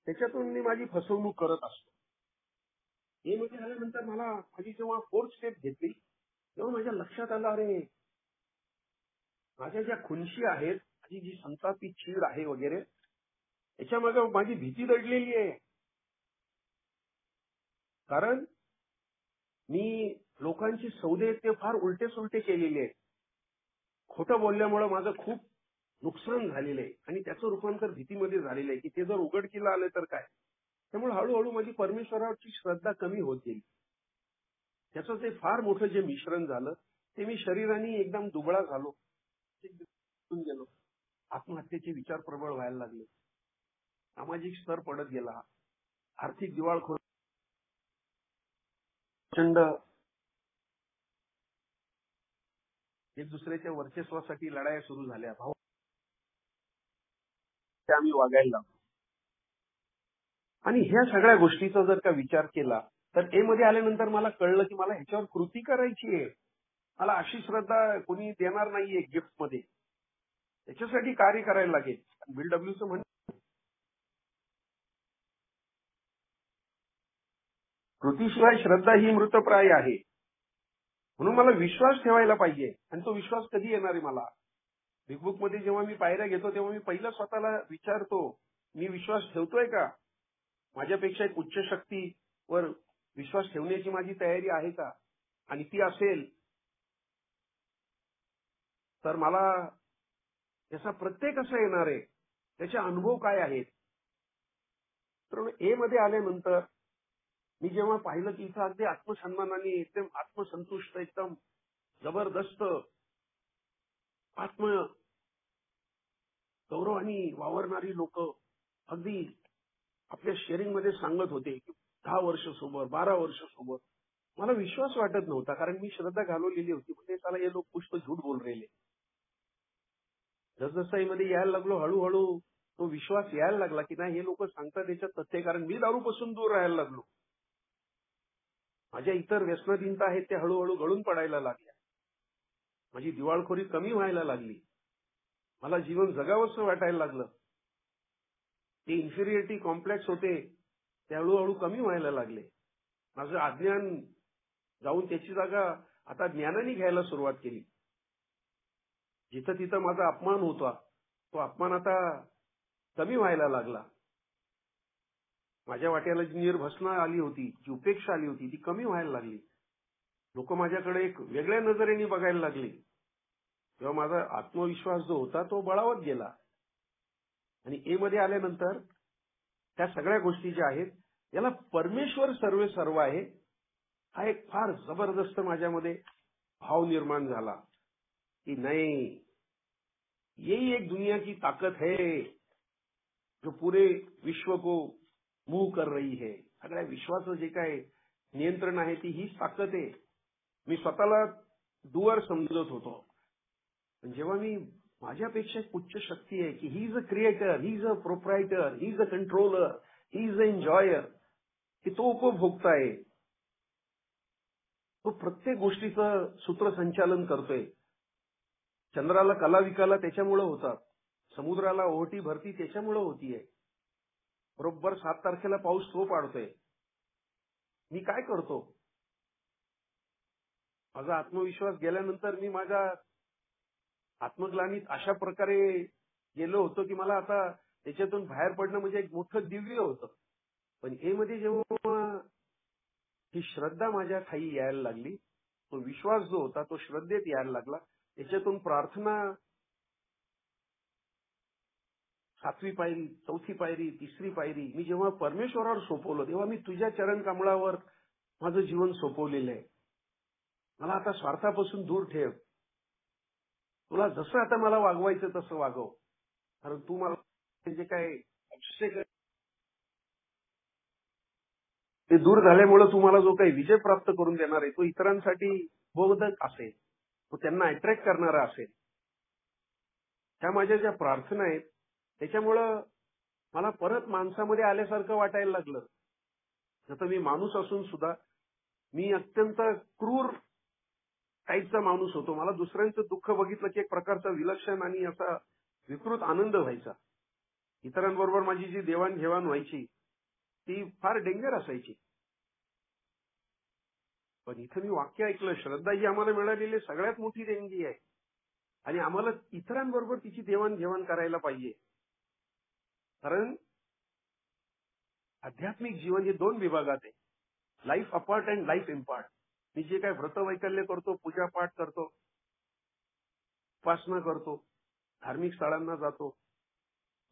त्याच्यातून मी माझी फसवणूक करत असतो. हे मध्ये आल्यानंतर मला माझी जेव्हा फोर्थ स्टेप घेतली तेव्हा माझ्या लक्षात आलं, अरे माझ्या ज्या खुनशी आहेत, माझी जी संतापी चीड आहे वगैरे, याच्यामागे माझी भीती दडलेली आहे. कारण मी लोकांची सौदे ते फार उलटे सुलटे केलेले आहेत. खोटं बोलल्यामुळे माझं खूप नुकसान झालेलं आहे आणि त्याचं रूपांतर भीतीमध्ये झालेलं आहे की ते जर उघडकीला आलं तर काय. त्यामुळे हळूहळू माझी परमेश्वरावरची श्रद्धा कमी होत गेली. त्याचं ते फार मोठं जे मिश्रण झालं ते मी शरीराने एकदम दुबळा झालो, गेलो. आत्महत्येचे विचार प्रबळ व्हायला लागले. सामाजिक स्तर पडत गेला. आर्थिक दिवाळखोर, प्रचंड एक दुसऱ्याच्या वर्चस्वासाठी लढाया सुरू झाल्या. भाऊ ते आम्ही वागायला लागलो. आणि ह्या सगळ्या गोष्टीचा जर का विचार केला तर ए मध्ये आल्यानंतर मला कळलं की मला ह्याच्यावर कृती करायची आहे. मला अशी श्रद्धा कोणी देणार नाहीये गिफ्ट मध्ये, त्याच्यासाठी कार्य करायला लागेल. बिल डब्ल्यूचं कृतीशिवाय श्रद्धा ही मृतप्राय आहे. म्हणून मला विश्वास ठेवायला पाहिजे. आणि तो विश्वास कधी येणार आहे मला? बिग बुक मध्ये जेव्हा मी पायऱ्या घेतो तेव्हा मी पहिलं स्वतःला विचारतो, मी विश्वास ठेवतोय का? माझ्यापेक्षा एक उच्च शक्तीवर विश्वास ठेवण्याची माझी तयारी आहे का? आणि ती असेल तर मला त्याचा प्रत्येक कसा येणार आहे, त्याचे अनुभव काय आहेत? तर ए मध्ये आल्यानंतर मी जेव्हा पाहिलं की इथं अगदी आत्मसन्मानाने, एकदम आत्मसंतुष्ट, एकदम जबरदस्त आत्म गौरवाने वावरणारी लोक अगदी आपल्या शेअरिंग मध्ये सांगत होते की 10 वर्ष सोबत, 12 वर्ष सोबत. मला विश्वास वाटत नव्हता, कारण मी श्रद्धा घालवलेली होती. म्हणजे त्याला हे लोक कुछ तो झूठ बोल राहिले. जसजसं मध्ये यायला लागलो, हळूहळू तो विश्वास यायला लागला की नाही, हे लोक सांगतात त्याच्यात तथ्य आहे. कारण मी दारूपासून दूर राहायला लागलो. माझ्या इतर व्यसनाधीनता आहेत त्या हळूहळू गळून पडायला लागल्या. माझी दिवाळखोरी कमी व्हायला लागली. मला जीवन जगावंसं वाटायला लागलं. ते इन्फिरियरिटी कॉम्प्लेक्स होते ते हळूहळू कमी व्हायला लागले. माझं अज्ञान जाऊन त्याची जागा आता ज्ञानाने घ्यायला सुरुवात केली. जिथं तिथं माझा अपमान होता, तो अपमान आता कमी व्हायला लागला. माझ्या वाट्याला जी निर्भसना आली होती, जी उपेक्षा आली होती, ती कमी व्हायला लागली. लोक माझ्याकडे एक वेगळ्या नजरेने बघायला लागली. तेव्हा माझा आत्मविश्वास जो होता तो बळावत गेला. आणि ए मध्ये आल्यानंतर त्या सगळ्या गोष्टी ज्या आहेत, याला परमेश्वर सर्व सर्व आहे, हा एक फार जबरदस्त माझ्यामध्ये भाव निर्माण झाला की नहीं, यही एक दुनिया की ताकत है जो पूरे विश्व को मूव कर रही है. सगळ्या विश्वाचं जे काय नियंत्रण आहे ती हीच ताकद आहे. मी स्वतःला डुअर समजत होतो. पण जेव्हा मी माझ्यापेक्षा एक उच्च शक्ती आहे की he is a creator, he is a proprietor, he is a controller, he is a enjoyer, की तो उपभोक्ता आहे, तो प्रत्येक गोष्टीचं सूत्रसंचालन करतोय. चंद्राला कला विकाला त्याच्यामुळे होतात, समुद्राला ओहोटी भरती त्याच्यामुळे होतीये, बरोबर 7 तारखेला पाऊस तो पाडतोय. मी काय करतो? माझा आत्मविश्वास गेल्यानंतर मी माझ्या आत्मग्लानीत अशा प्रकारे गेलो होतो की मला आता त्याच्यातून बाहेर पडणं म्हणजे एक मोठं दिव्य होतं. पण ए मध्ये जेव्हा ही श्रद्धा माझ्या ठाई यायला लागली, तो विश्वास जो होता तो श्रद्धेत यायला लागला. त्याच्यातून प्रार्थना 7वी पायरी, 4थी पायरी, 3री पायरी मी जेव्हा परमेश्वरावर सोपवलं, तेव्हा मी तुझ्या चरण कमळावर माझं जीवन सोपवलेलं आहे. मला आता स्वार्थापासून दूर ठेव. तुला जसं आता मला वागवायचं तसं वागव. कारण तू मला जे काय अभिषेक ते दूर झाल्यामुळे तुम्हाला जो काही विजय प्राप्त करून देणार आहे तो इतरांसाठी बोधक असेल, तो त्यांना अट्रॅक्ट करणारा असेल. त्या माझ्या ज्या प्रार्थना आहेत त्याच्यामुळं मला परत माणसामध्ये आल्यासारखं वाटायला लागलं. जसं मी माणूस असून सुद्धा मी अत्यंत क्रूर टाईपचा माणूस होतो. मला दुसऱ्यांचं दुःख बघितलं की एक प्रकारचा विलक्षण आणि असा विकृत आनंद व्हायचा. इतरांबरोबर माझी जी देवाणघेवाण व्हायची ती फार डेंजर असायची. पण इथं मी वाक्य ऐकलं, श्रद्धा ही आम्हाला मिळालेली सगळ्यात मोठी देणगी आहे आणि आम्हाला इतरांबरोबर तिची देवाणघेवाण करायला पाहिजे. कारण आध्यात्मिक जीवन हे 2 विभागात आहे, life apart and life impart. मी जे काय व्रतवैकल्य करतो, पूजापाठ करतो, उपासना करतो, धार्मिक स्थळांना जातो,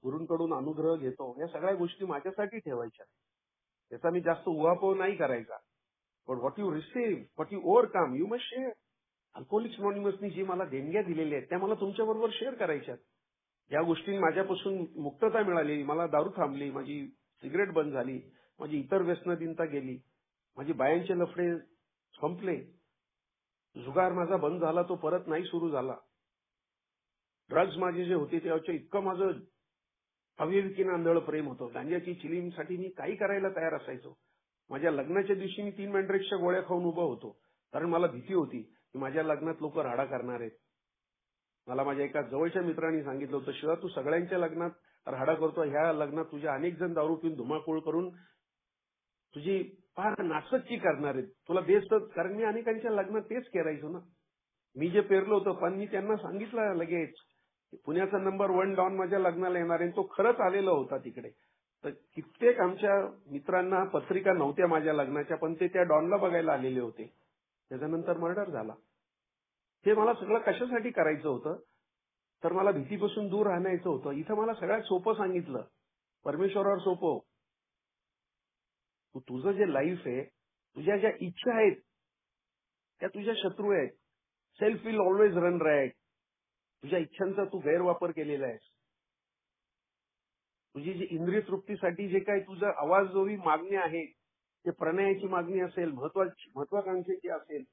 गुरूंकडून अनुग्रह घेतो, या सगळ्या गोष्टी माझ्यासाठी ठेवायच्या. त्याचा मी जास्त उहापोह नाही करायचा. पण what you receive, what you overcome, you must share. Alcoholics अनॉनिमसनी जी मला देणग्या दिलेल्या आहेत त्या मला तुमच्याबरोबर शेअर करायच्यात. या गोष्टी माझ्यापासून मुक्तता मिळाली, मला दारू थांबली, माझी सिगरेट बंद झाली, माझी इतर व्यसनाधीनता गेली, माझी बायांचे लफडे संपले, जुगार माझा बंद झाला, तो परत नाही सुरू झाला. ड्रग्ज माझे जे होते त्याच्या इतकं माझं अविवेकीनं आंधळ प्रेम होतं. गांजाची चिलीमसाठी मी काही करायला तयार असायचो. माझ्या लग्नाच्या दिवशी मी 3 मँड्रेक्सच्या गोळ्या खाऊन उभा होतो, कारण मला भीती होती की माझ्या लग्नात लोक राडा करणार आहेत. मला माझ्या एका जवळच्या मित्रांनी सांगितलं होतं, शिवा तू सगळ्यांच्या लग्नात राडा करतो, ह्या लग्नात तुझ्या अनेक जण दारू पिऊन धुमाकूळ करून तुझी फार नासच्ची करणार आहेत. तुला बेस्ट, कारण मी अनेकांच्या लग्नात तेच करायचो ना. मी जे पेरलं होतं पण मी त्यांना सांगितलं लगेच, पुण्याचा नंबर 1 डॉन माझ्या लग्नाला येणार आहे. तो खरंच आलेला होता तिकडे. तर कित्येक आमच्या मित्रांना पत्रिका नव्हत्या माझ्या लग्नाच्या, पण ते त्या डॉनला बघायला आलेले होते. त्याच्यानंतर मर्डर झाला. हे मला सगळं कशासाठी करायचं होतं, तर मला भीतीपासून दूर राहण्याचं होतं. इथं मला सगळ्यात सोपं सांगितलं, परमेश्वरावर सोपं. तुझं जे लाईफ आहे, तुझ्या ज्या इच्छा आहेत त्या तुझ्या शत्रू आहेत. Self will always run right. तुझ्या इच्छांचा तू गैरवापर केलेला आहेस. तुझी जी इंद्रिय तृप्तीसाठी जे काही तुझं आवाजोरी मागणी आहे, ते प्रणयाची मागणी असेल, महत्वाकांक्षेची असेल,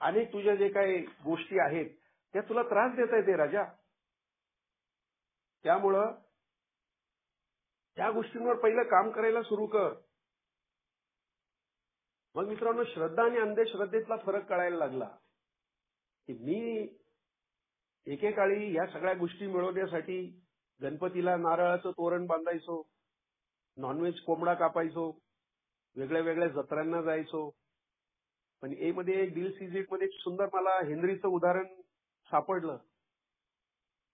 अनेक तुझ्या जे काही गोष्टी आहेत त्या तुला त्रास देता येते राजा. त्यामुळं त्या गोष्टींवर पहिलं काम करायला सुरू कर. मग मित्रांनो, श्रद्धा आणि अंधश्रद्धेतला फरक कळायला लागला की मी एकेकाळी या सगळ्या गोष्टी मिळवण्यासाठी गणपतीला नारळाचं तोरण बांधायचो, नॉनव्हेज कोंबडा कापायचो, वेगळ्या वेगळ्या जत्रांना जायचो. पण ए मध्ये डील सीझेट मध्ये एक सुंदर मला हेनरीचं उदाहरण सापडलं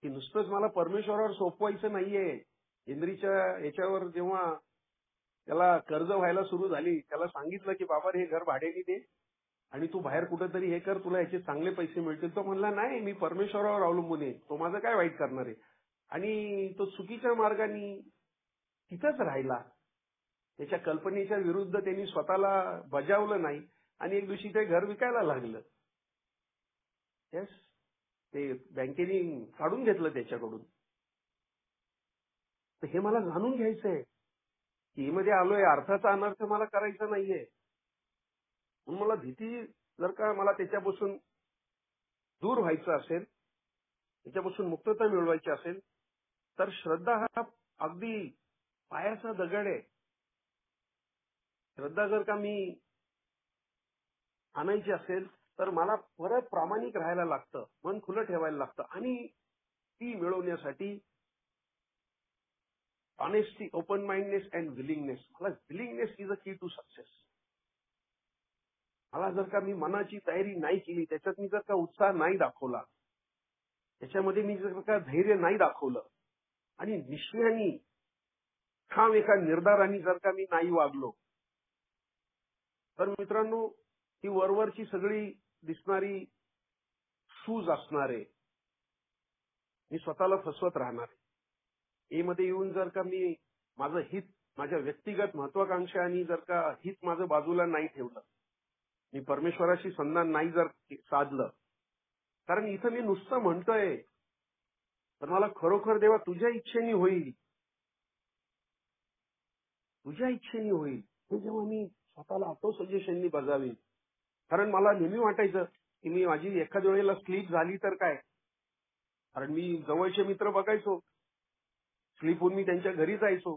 की नुसतंच मला परमेश्वरावर सोपवायचं नाहीये. हेनरीच्या याच्यावर जेव्हा त्याला कर्ज व्हायला सुरू झाली, त्याला सांगितलं की बाबा हे घर भाड्याने दे आणि तू बाहेर कुठेतरी हे कर, तुला याचे चांगले पैसे मिळतील. तो म्हणला नाही, मी परमेश्वरावर अवलंबून आहे, तो माझं काय वाईट करणार आहे. आणि तो चुकीच्या मार्गाने तिथंच राहिला. त्याच्या कल्पनेच्या विरुद्ध त्यांनी स्वतःला बजावलं नाही आणि एक दिवशी ते घर विकायला लागलं. येस, ते बँकेने काढून घेतलं त्याच्याकडून. तर हे मला जाणून घ्यायचंय की मध्ये आलोय, अर्थाचा अनर्थ मला करायचा नाहीये. म्हणून मला भीती, जर का मला त्याच्यापासून दूर व्हायचं असेल, त्याच्यापासून मुक्तता मिळवायची असेल, तर श्रद्धा हा अगदी पायाचा दगड आहे. श्रद्धा जर का मी आणायची असेल तर मला परत प्रामाणिक राहायला लागतं, मन खुलं ठेवायला लागतं. आणि ती मिळवण्यासाठी honesty, open mindness and willingness. मला विलिंगनेस इज अ की टू सक्सेस. मला जर का मी मनाची तयारी नाही केली, त्याच्यात मी जर का उत्साह नाही दाखवला, त्याच्यामध्ये मी जर का धैर्य नाही दाखवलं आणि निश्चयाने ठाम एका निर्धाराने जर का मी नाही वागलो, तर मित्रांनो, ही वरवरची सगळी दिसणारी शूज असणार आहे, मी स्वतःला फसवत राहणार आहे. ए मध्ये येऊन जर का मी माझं हित, माझ्या व्यक्तिगत महत्वाकांक्षा आणि जर का हित माझं बाजूला नाही ठेवलं, मी परमेश्वराशी संधान नाही जर साधलं, कारण इथं मी नुसतं म्हणतोय, तर मला खरोखर देवा तुझ्या इच्छेने होईल, तुझ्या इच्छेने होईल, हे जेव्हा मी स्वतःला ऑटो सजेशननी बजावीन. कारण मला नेहमी वाटायचं की मी माझी एखाद्या वेळेला स्लीप झाली तर काय, कारण मी जवळचे मित्र बघायचो, स्लीप होऊन मी त्यांच्या घरी जायचो.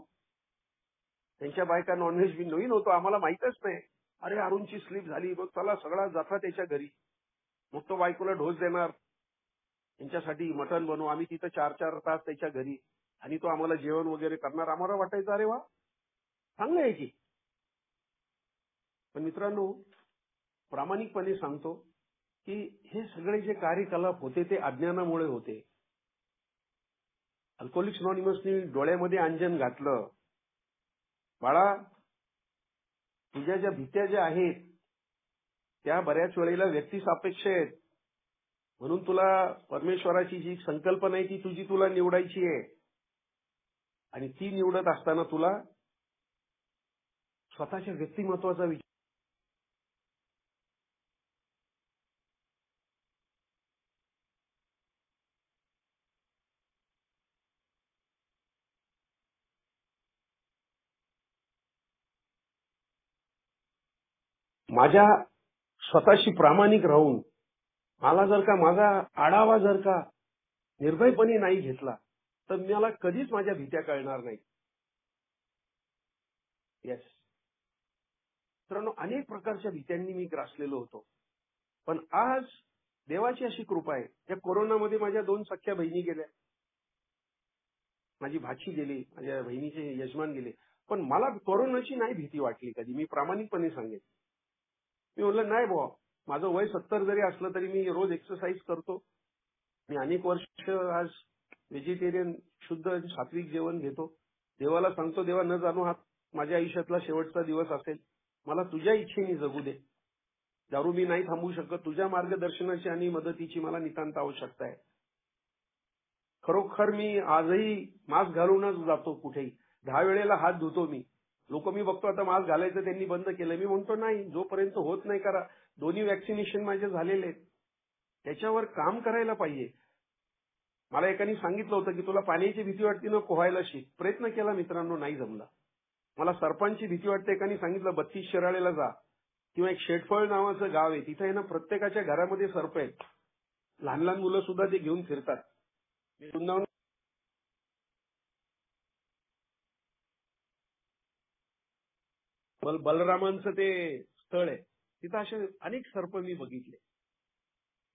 त्यांच्या बायका नॉनव्हेज, मी नवीन होतो, आम्हाला माहितच नाही. अरे अरुणची स्लीप झाली, मग चला सगळा जाता त्याच्या घरी, मग तो बायकोला ढोस देणार, त्यांच्यासाठी मटण बनवू, आम्ही तिथं 4-4 तास त्याच्या घरी, आणि तो आम्हाला जेवण वगैरे करणार. आम्हाला वाटायचं अरे वा, चांगलं आहे की. पण मित्रांनो, प्रामाणिकपणे सांगतो की हे सगळे जे कार्यकलाप होते ते अज्ञानामुळे होते. अल्कोहोलिक्स अनॉनिमसनी डोळ्यामध्ये अंजन घातलं. बाळा, तुझ्या ज्या भीत्या ज्या आहेत त्या बऱ्याच वेळेला व्यक्तिसापेक्ष आहेत. म्हणून तुला परमेश्वराची जी संकल्पना आहे ती तुला निवडायची आहे. आणि ती निवडत असताना तुला स्वतःच्या व्यक्तिमत्वाचा विचार. माझ्या स्वतःशी प्रामाणिक राहून मला जर का माझा आढावा जर का निर्भयपणे नाही घेतला, तर मला कधीच माझ्या भीत्या कळणार नाही. येस मित्रांनो, अनेक प्रकारच्या भीत्यांनी मी ग्रासलेलो होतो. पण आज देवाची अशी कृपा आहे, या कोरोनामध्ये माझ्या 2 सख्या बहिणी गेल्या, माझी भाची गेली, माझ्या बहिणीचे यजमान गेले. पण मला कोरोनाची नाही भीती वाटली कधी. मी प्रामाणिकपणे सांगेन. मी म्हटलं नाही बुवा, माझं वय 70 जरी असलं तरी मी रोज एक्सरसाइज करतो. मी अनेक वर्ष आज व्हेजिटेरियन शुद्ध सात्विक जेवण घेतो. देवाला सांगतो, देवा न जाणू हा माझ्या आयुष्यातला शेवटचा दिवस असेल. मला तुझ्या इच्छेने जगू दे. दारू मी नाही थांबवू शकत. तुझ्या मार्गदर्शनाची आणि मदतीची मला नितांत आवश्यकता आहे. खरोखर मी आजही मास्क घालूनच जातो कुठेही. 10 वेळेला हात धुतो मी. लोक मी बघतो आता मास्क घालायचं त्यांनी बंद केलं. मी म्हणतो नाही, जोपर्यंत होत नाही करा. दोन्ही वॅक्सिनेशन माझे झालेले आहेत. त्याच्यावर काम करायला पाहिजे. मला एकाने सांगितलं होतं की तुला पाण्याची भीती वाटते ना, पोहायला शिक. प्रयत्न केला मित्रांनो, नाही जमला. मला सर्पांची भीती वाटते. एकाने सांगितलं 32 शिराळेला जा किंवा एक शेटफळ नावाचं गाव आहे, तिथे ना प्रत्येकाच्या घरामध्ये सर्प आहेत. लहान लहान मुलं सुद्धा ते घेऊन फिरतात. मी वृंदावन बलरामांचं ते स्थळ आहे, तिथं असे अनेक सर्प मी बघितले.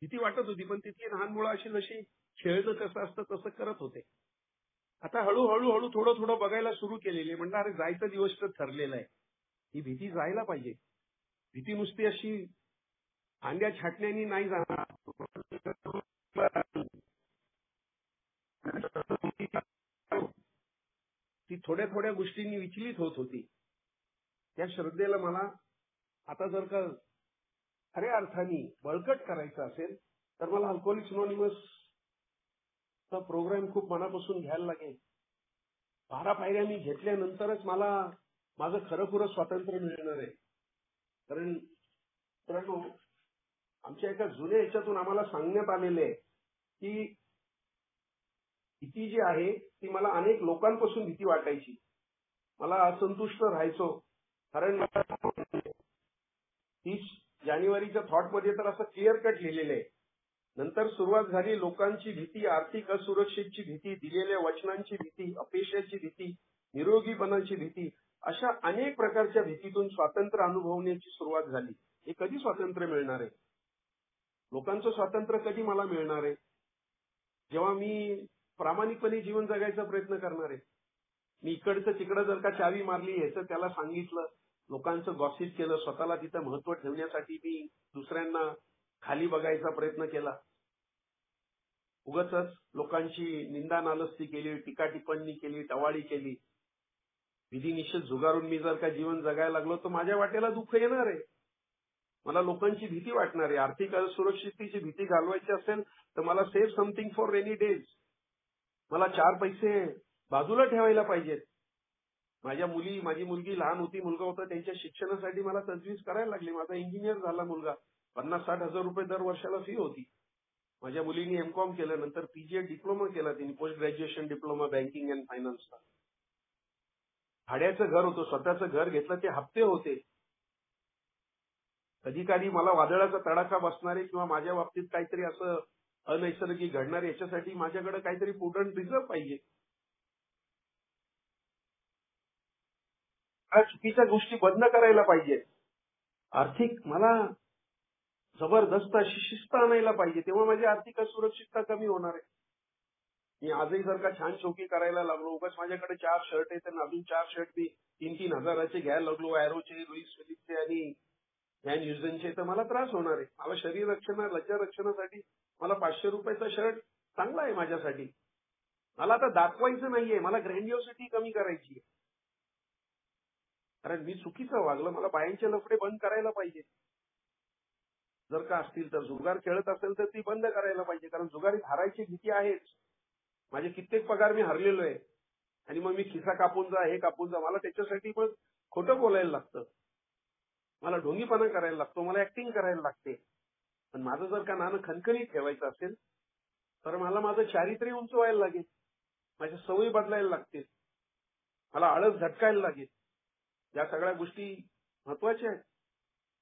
भीती वाटत होती, पण तिथली लहान मुलं अशी जशी खेळतं कसं असतं तसं करत होते. आता हळूहळू थोडं थोडं बघायला सुरू केलेली. म्हणलं अरे जायचा दिवस तर ठरलेला आहे. ही भीती जायला पाहिजे. भीती नुसती अशी अंड्या छाटण्यानी नाही जाणार. ती थोड्या थोड्या गोष्टींनी विचलित होत होती. त्या श्रद्धेला मला आता जर का खऱ्या अर्थाने बळकट करायचं असेल तर मला अल्कोहोलिक्स अनोनिमस चा प्रोग्राम खूप मनापासून घ्यायला लागेल. 12 पायऱ्या मी घेतल्यानंतरच मला माझं खरं स्वातंत्र्य मिळणार आहे. कारण मित्रांनो, आमच्या एका जुन्या याच्यातून आम्हाला सांगण्यात आलेलं आहे की भीती जी आहे ती मला अनेक लोकांपासून भीती वाटायची. मला असंतुष्ट राहायचो. कारण 30 जानेवारीच्या थॉटमध्ये तर असं क्लिअर कट लिहिलेलं आहे. नंतर सुरुवात झाली लोकांची भीती, आर्थिक असुरक्षेची भीती, दिलेल्या वचनांची भीती, अपयशाची भीती, निरोगीपणाची भीती, अशा अनेक प्रकारच्या भीतीतून स्वातंत्र्य अनुभवण्याची सुरुवात झाली. हे कधी स्वातंत्र्य मिळणार आहे? लोकांचं स्वातंत्र्य कधी मला मिळणार आहे? जेव्हा मी प्रामाणिकपणे जीवन जगायचा प्रयत्न करणार आहे. मी इकडचं तिकडं जर का चावी मारली, ह्याचं त्याला सांगितलं, लोकांचं गॉसिप केलं, स्वतःला तिथं महत्व ठेवण्यासाठी मी दुसऱ्यांना खाली बघायचा प्रयत्न केला, उगाचच लोकांची निंदा नालस्ती केली, टीका टिप्पणी केली, टवाळी केली, विधिनिषेध झुगारून मी जर का जीवन जगायला लागलो तर माझ्या वाटेला दुःख येणार आहे. मला लोकांची भीती वाटणार आहे. आर्थिक असुरक्षिततेची भीती घालवायची असेल तर मला save something for rainy days. मला 4 पैसे बाजूला ठेवायला पाहिजेत. माझी मुलगी लहान होती, मुलगा होता, त्यांच्या शिक्षणासाठी मला तजवीज करायला लागली. माझा इंजिनियर झाला मुलगा. 50-60 हजार रुपये दर वर्षाला फी होती. माझ्या मुलीने एमकॉम केलं, नंतर पीजीएड डिप्लोमा केला तिने, post graduation diploma banking and फायनान्सला. भाड्याचं घर होतं, स्वतःचं घर घेतलं, ते हप्ते होते. कधी कधी मला वादळाचा तडाखा बसणारे किंवा माझ्या बाबतीत काहीतरी असं अनैसर्गिक घडणार, याच्यासाठी माझ्याकडे काहीतरी प्रुडंट रिझर्व्ह पाहिजे. चुकीच्या गोष्टी बंद करायला पाहिजेत. आर्थिक मला जबरदस्त अशी शिस्त आणायला पाहिजे, तेव्हा माझी आर्थिक असुरक्षितता कमी होणार आहे. मी आजही जर का छान शौकी करायला लागलो, उगाच माझ्याकडे 4 शर्ट आहेत आणि अजून 4 शर्ट मी 3-3 हजाराचे घ्यायला लागलो, एरोचे, लुईस फिलिपचे आणि व्हॅन ह्युजनचे, तर मला त्रास होणार आहे. मला शरीर रक्षण, लज्जा रक्षणासाठी मला 500 रुपयाचा शर्ट चांगला आहे माझ्यासाठी. मला आता दाखवायचं नाहीये, मला ग्रँडिओसिटी कमी करायची आहे. कारण मी चुकीचं वागलं, मला बायांचे लफडे बंद करायला पाहिजे. जर का असतील तर जुगार खेळत असेल तर ती बंद करायला पाहिजे. कारण जुगारीत हारायची भीती आहेच. माझे कित्येक पगार मी हरलेलो आहे आणि मग मी खिसा कापून जा, हे कापून जा, मला त्याच्यासाठी पण खोटं बोलायला लागतं, मला ढोंगीपणा करायला लागतो, मला ऍक्टिंग करायला लागते. पण माझं जर का नाणं खणखणीत ठेवायचं असेल तर मला माझं चारित्र्य उंचवायला लागेल, माझ्या सवयी बदलायला लागतील, मला आळस झटकायला लागेल. या सगळ्या गोष्टी महत्वाच्या आहेत.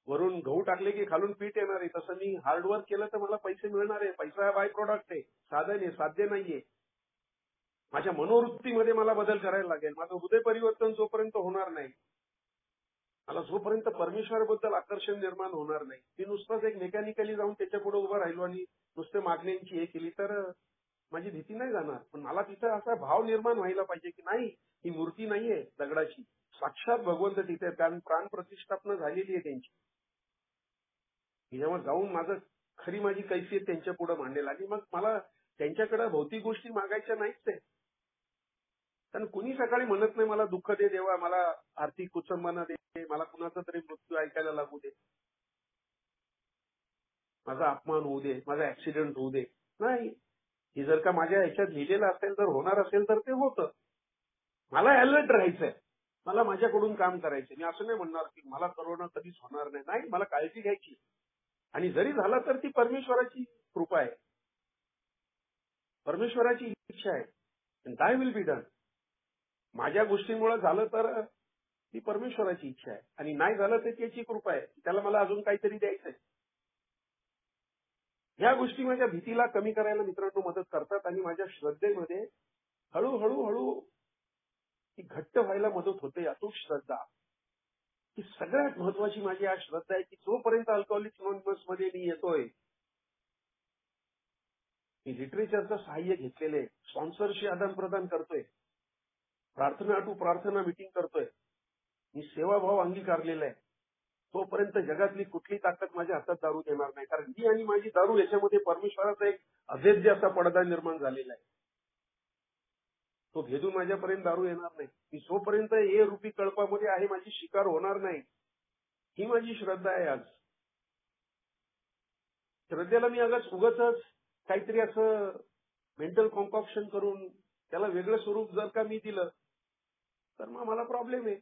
वरून गहू टाकले की खालून पीठ येणार आहे, तसं मी हार्डवर्क केलं तर मला पैसे मिळणार आहे. पैसा हा बाय प्रोडक्ट आहे, साधन आहे, साध्य नाहीये. माझ्या मनोवृत्तीमध्ये मला बदल करायला लागेल. माझं हृदय परिवर्तन जोपर्यंत होणार नाही, मला जोपर्यंत परमेश्वराबद्दल आकर्षण निर्माण होणार नाही, मी नुसतंच एक मेकॅनिकली जाऊन त्याच्या पुढे उभं राहिलो आणि नुसते मागण्यांची हे केली तर माझी भीती नाही जाणार. पण मला तिथं असा भाव निर्माण व्हायला पाहिजे की नाही, ही मूर्ती नाहीये दगडाची, साक्षात भगवंत तिथे आहेत, कारण प्राणप्रतिष्ठापना झालेली आहे त्यांची. मी जेव्हा जाऊन खरी माझी कैफियत त्यांच्या पुढे मांडेल आणि मग मला त्यांच्याकडे भौतिक गोष्टी मागायच्या नाहीच आहे. कारण कुणी सकाळी म्हणत नाही मला दुःख दे देवा, मला आर्थिक कुचंबना दे, मला कुणाचा तरी मृत्यू ऐकायला लागू दे, माझा अपमान होऊ दे, माझा ऍक्सिडेंट होऊ दे. नाही, हे जर का माझ्या ह्याच्यात लिहिलेलं असेल, तर होणार असेल तर ते होतं. मला अलर्ट राहायचंय, मला माझ्याकडून काम करायचंय. मी असं नाही म्हणणार की मला करोना कधीच होणार नाही. नाही, मला काळजी घ्यायची, आणि जरी झाला तर ती परमेश्वराची कृपा आहे, परमेश्वराची इच्छा आहे. दाय विल बी डन. माझ्या गोष्टीमुळे झालं तर ती परमेश्वराची इच्छा आहे, आणि नाही झालं तर त्याची कृपा आहे. त्याला मला अजून काहीतरी द्यायचंय. ह्या गोष्टी माझ्या भीतीला कमी करायला मित्रांनो मदत करतात, आणि माझ्या श्रद्धेमध्ये हळूहळू ती घट्ट व्हायला मदत होते. अतूट श्रद्धा ही सगळ्यात महत्वाची माझी आज श्रद्धा आहे, की जोपर्यंत अल्कोहोलिक्स अनोनिमस मध्ये मी येतोय, मी लिटरेचरचं सहाय्य घेतलेले, स्पॉन्सरशी आदान प्रदान करतोय, प्रार्थना टू प्रार्थना मिटिंग करतोय, मी सेवाभाव अंगीकारलेला आहे, तोपर्यंत जगातली कुठली ताकद माझ्या हातात दारू देणार नाही. कारण मी आणि माझी दारू याच्यामध्ये परमेश्वराचा एक अभेद्य असा पडदा निर्माण झालेला आहे. तो भेदून माझ्यापर्यंत दारू येणार नाही. मी जोपर्यंत हे रूपी कळपामध्ये आहे, माझी शिकार होणार नाही. ही माझी श्रद्धा आहे. आज श्रद्धेला मी उगाच काहीतरी असं मेंटल कॉम्पॉक्शन करून त्याला वेगळं स्वरूप जर का मी दिलं तर मग मला प्रॉब्लेम आहे.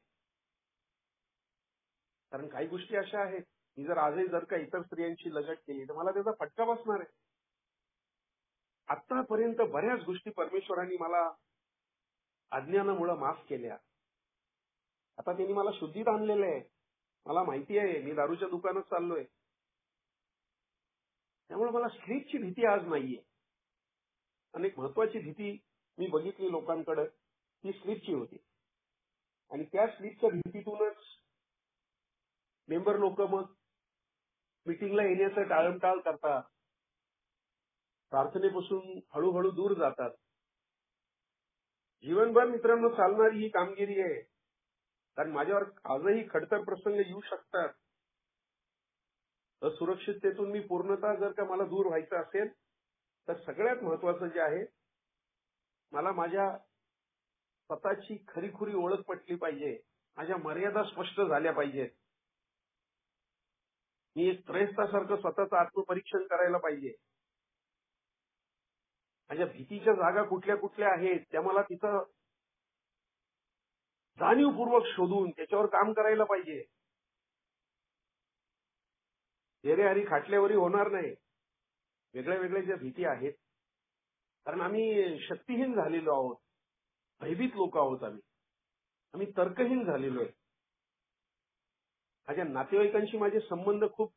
कारण काही गोष्टी अशा आहेत, मी जर आजही जर का इतर स्त्रियांची लगट केली तर मला त्याचा फटका बसणार आहे. आतापर्यंत बऱ्याच गोष्टी परमेश्वरांनी मला अज्ञानामुळे माफ केल्या. आता त्यांनी मला शुद्धीत आणलेलं आहे. मला माहिती आहे मी दारूच्या दुकानात चाललोय, त्यामुळे मला स्लीपची भीती आज नाहीये. अनेक महत्वाची भीती मी बघितली लोकांकडे, ती स्लीपची होती, आणि त्या स्लीपच्या भीतीतूनच मेंबर लोक मग मिटिंगला येण्याचं टाळमटाळ करतात, प्रार्थनेपासून हळूहळू दूर जातात. जीवनभर मित्रांनो चालणारी ही कामगिरी आहे. कारण माझ्यावर आजही खडतर प्रसंग येऊ शकतात. असुरक्षिततेतून मी पूर्णतः जर का मला दूर व्हायचं असेल तर सगळ्यात महत्वाचं जे आहे, मला माझ्या स्वतःची खरीखुरी ओळख पटली पाहिजे, माझ्या मर्यादा स्पष्ट झाल्या पाहिजेत. मी एक त्रयस्थासारखं स्वतःचं आत्मपरीक्षण करायला पाहिजे. माझ्या भीतीच्या जागा कुठल्या कुठल्या आहेत त्या मला तिथं जाणीवपूर्वक शोधून त्याच्यावर काम करायला पाहिजे. हरी खाटल्यावरही होणार नाही. वेगळ्या वेगळ्या ज्या भीती आहेत, कारण आम्ही शक्तिहीन झालेलो आहोत, भयभीत लोक आहोत, आम्ही तर्कहीन झालेलो आहे. माझ्या नातेवाईकांशी माझे संबंध खूप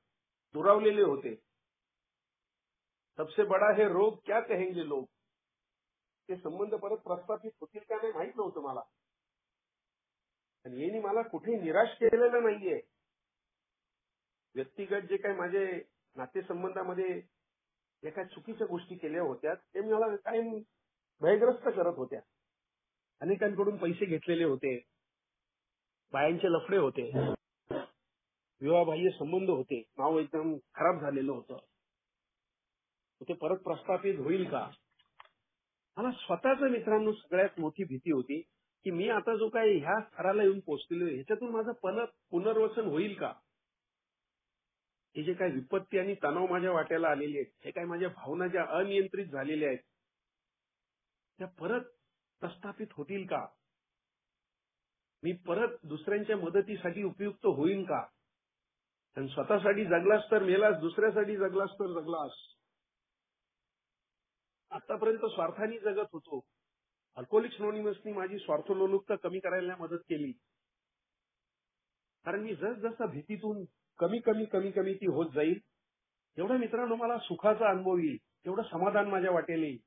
दुरावलेले होते. सबसे बडा है रोग क्या कहेंगे लोग. ते संबंध परत प्रस्थापित होतील का नाही माहित नव्हतं मला, आणि यांनी मला कुठे निराश केलेलं नाहीये. व्यक्तिगत जे काही माझे नातेसंबंधामध्ये जे काही चुकीच्या गोष्टी केल्या होत्या ते मला कायम भयग्रस्त करत होत्या. अनेकांकडून पैसे घेतलेले होते, बायांचे लफडे होते, विवाहबाह्य संबंध होते, नाव एकदम खराब झालेलं होतं. ते परत प्रस्थापित होईल का. मला स्वतःच मित्रांनो सगळ्यात मोठी भीती होती की मी आता जो काही ह्या स्तराला येऊन पोहोचलेलो आहे ह्याच्यातून माझं पुनर्वसन होईल का. हे जे काही विपत्ती आणि तणाव माझ्या वाट्याला आलेले आहेत, हे काही माझ्या भावना ज्या अनियंत्रित झालेल्या आहेत त्या परत प्रस्थापित होतील का. मी परत दुसऱ्यांच्या मदतीसाठी उपयुक्त होईन का. आणि स्वतःसाठी जगलास तर मेलास, दुसऱ्यासाठी जगलास तर जगलास. आतापर्यंत स्वार्थाने जगत होतो. अल्कोहोलिक्स अनोनिमसनी माझी स्वार्थलोलुपता कमी करायला मदत केली. कारण मी जसजसा भीतीतून कमी ती होत जाईल, एवढा मित्रांनो मला सुखाचा अनुभव येईल, एवढं समाधान माझ्या वाटेल येईल,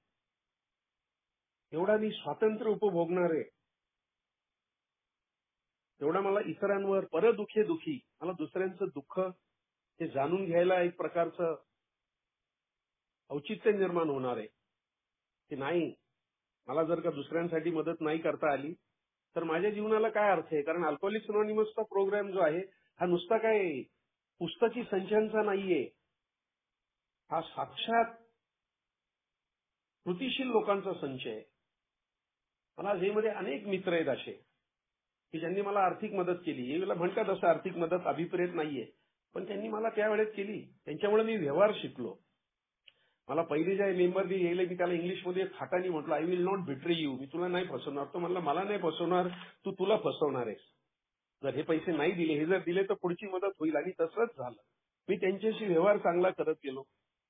एवढा मी स्वातंत्र्य उपभोगणार आहे, तेवढा मला इतरांवर दुःखी मला दुसऱ्यांचं दुःख हे जाणून घ्यायला एक प्रकारचं औचित्य निर्माण होणार आहे की नाही, मला जर का दुसऱ्यांसाठी मदत नाही करता आली तर माझ्या जीवनाला काय अर्थ आहे? कारण अल्कोहोलिक्स अनॉनिमसचा प्रोग्राम जो आहे हा नुसता काय पुस्तकी संचांचा नाहीये, हा साक्षात कृतिशील लोकांचा संच आहे. मला झेमध्ये अनेक मित्र आहेत असे की ज्यांनी मला आर्थिक मदत केली. यावेळेला म्हणतात असं आर्थिक मदत अभिप्रेत नाहीये, पण त्यांनी मला त्यावेळेस केली. त्यांच्यामुळे मी व्यवहार शिकलो. मला पहिले ज्या मेंबरनी यायला मी त्याला इंग्लिशमध्ये थाटानी म्हटलं, I will not betray you. मी तुला नाही फसवणार. तो म्हणला मला नाही फसवणार, तू तुला फसवणार आहेस. जर हे पैसे नाही दिले, हे जर दिले तर पुढची मदत होईल. आणि तसंच झालं. मी त्यांच्याशी व्यवहार चांगला करत गेलो.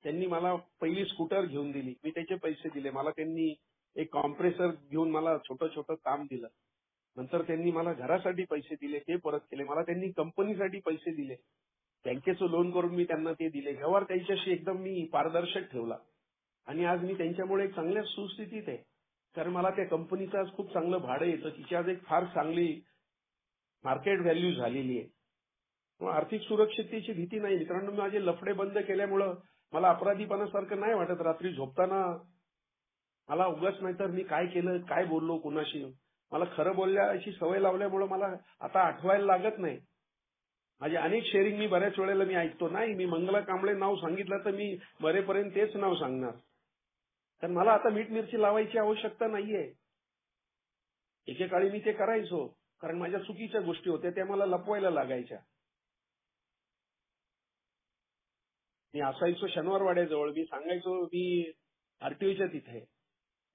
त्यांनी मला पहिली स्कूटर घेऊन दिली. मी त्याचे पैसे दिले. मला त्यांनी एक कॉम्प्रेसर घेऊन मला छोटं छोटं काम दिलं. नंतर त्यांनी मला घरासाठी पैसे दिले, ते परत केले. मला त्यांनी कंपनीसाठी पैसे दिले. बँकेचं लोन करून मी त्यांना ते दिले. व्यवहार त्यांच्याशी एकदम मी पारदर्शक ठेवला. आणि आज मी त्यांच्यामुळे एक चांगल्या सुस्थितीत आहे. कारण मला त्या कंपनीचं आज खूप चांगलं भाडं येतं. तिची आज एक फार चांगली मार्केट व्हॅल्यू झालेली आहे. मग आर्थिक सुरक्षिततेची भीती नाही. मित्रांनो, माझे लफडे बंद केल्यामुळं मला अपराधीपणासारखं नाही वाटत. रात्री झोपताना मला उगाच नाही तर मी काय केलं, काय बोललो कुणाशी. मला खरं बोलण्याची सवय लावल्यामुळं मला आता आठवायला लागत नाही. माझे अनेक शेअरिंग मी बऱ्याच वेळेला मी ऐकतो, नाही मी मंगला कांबळे नाव सांगितलं तर मी मरेपर्यंत तेच नाव सांगणार. कारण मला आता मीठ मिरची लावायची आवश्यकता नाहीये. एकेकाळी मी ते करायचो, कारण माझ्या चुकीच्या गोष्टी होत्या त्या मला लपवायला लागायच्या. मी असायचो शनिवारवाड्याजवळ. मी सांगायचो मी आरटीओच्या तिथे,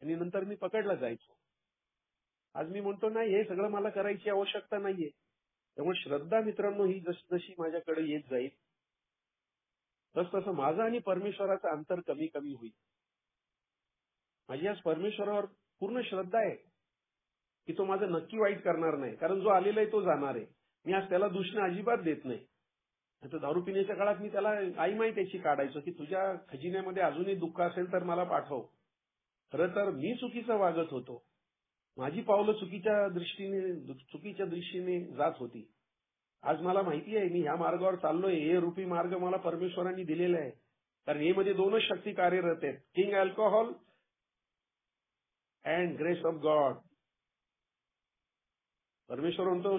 आणि नंतर मी पकडला जायचो. आज मी म्हणतो नाही, हे सगळं मला करायची आवश्यकता नाहीये. त्यामुळे श्रद्धा मित्रांनो ही जशी माझ्याकडे येत जाईल तसं माझं आणि परमेश्वराचं अंतर कमी कमी होईल. माझी आज परमेश्वरावर पूर्ण श्रद्धा आहे की तो माझं नक्की वाईट करणार नाही. कारण जो आलेला आहे तो जाणार आहे. मी आज त्याला दूषणं अजिबात देत नाही. आता दारू पिण्याच्या काळात मी त्याला आई त्याची काढायचो की तुझ्या खजिन्यामध्ये अजूनही दुःख असेल तर मला पाठव. खरं तर मी चुकीचं वागत होतो. माझी पावलं चुकीच्या दृष्टीने जात होती. आज मला माहिती आहे मी ह्या मार्गावर चाललोय. हे रूपी मार्ग मला परमेश्वरांनी दिलेला आहे. कारण हे मध्ये दोनच शक्ती कार्यरत आहेत, king alcohol and grace of God. परमेश्वर म्हणतो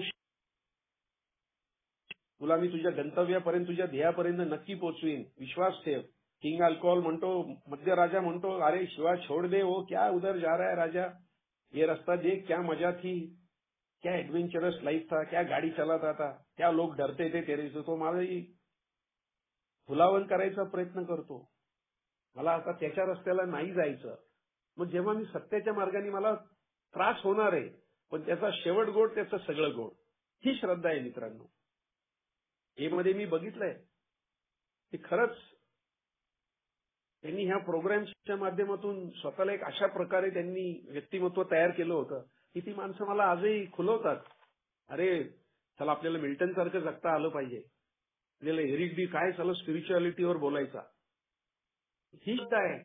तुला मी तुझ्या गंतव्यापर्यंत, तुझ्या ध्येयापर्यंत नक्की पोहोचवीन, विश्वास ठेव. किंग अल्कोहोल म्हणतो, मध्य राजा म्हणतो, अरे शिवा छोड़ दे, वो क्या उधर जा रहा है राजा, ये रास्ता देख, क्या मजा थी, क्या एडवेंचरस लाइफ था, क्या गाडी चलाता था, क्या लोग डरते थे तेरे से. तो माझी फुलावन करायचा प्रयत्न करतो. मला आता त्याच्या रस्त्याला नाही जायचं. मग जेव्हा मी सत्याच्या मार्गाने मला त्रास होणार आहे, पण त्याचा शेवट गोड, त्याचं सगळं गोड. ही श्रद्धा आहे मित्रांनो. हे मध्ये मी बघितलंय की खरंच त्यांनी ह्या प्रोग्राम्सच्या माध्यमातून स्वतःला एक अशा प्रकारे त्यांनी व्यक्तिमत्व तयार केलं होतं की ती माणसं मला आजही खुलवतात. अरे चला आपल्याला मिल्टन सारखं जगता आलं पाहिजे. आपल्याला एरिक डी काय चला स्पिरिच्युअलिटीवर बोलायचा. ही सुद्धा आहे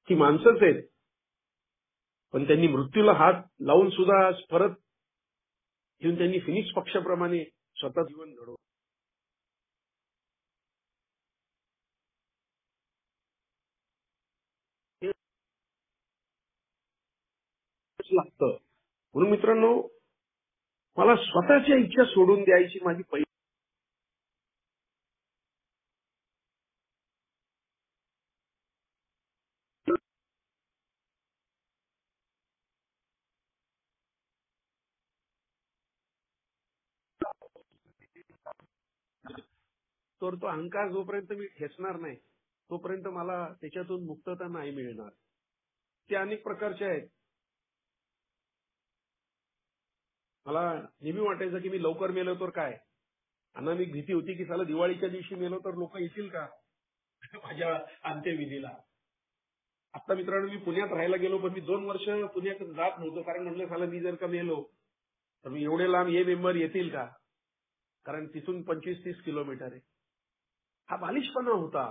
ती माणसंच आहेत, पण त्यांनी मृत्यूला हात लावून सुद्धा परत येऊन त्यांनी फिनिक्स पक्षाप्रमाणे स्वतः जीवन घडवलं. लागतं. म्हणून मित्रांनो, मला स्वतःच्या इच्छा सोडून द्यायची माझी पहिली तर तो अहंकार जोपर्यंत मी ठेचणार नाही तोपर्यंत मला त्याच्यातून मुक्तता नाही मिळणार. ते अनेक प्रकारचे आहेत. मला नेहमी वाटायचं की मी लवकर मेलो तर काय, अनामिक भीती होती की साला दिवाळीच्या दिवशी मेलो तर लोक येतील का माझ्या अंत्यविधीला. आता मित्रांनो मी पुण्यात राहायला गेलो, पण मी 2 वर्ष पुण्यात जात नव्हतो. कारण म्हणलं साला मी जर का मेलो तर मी एवढे लांब हे मेंबर येतील का, कारण तिथून 25-30 किलोमीटर आहे. हा बालिशपणा होता,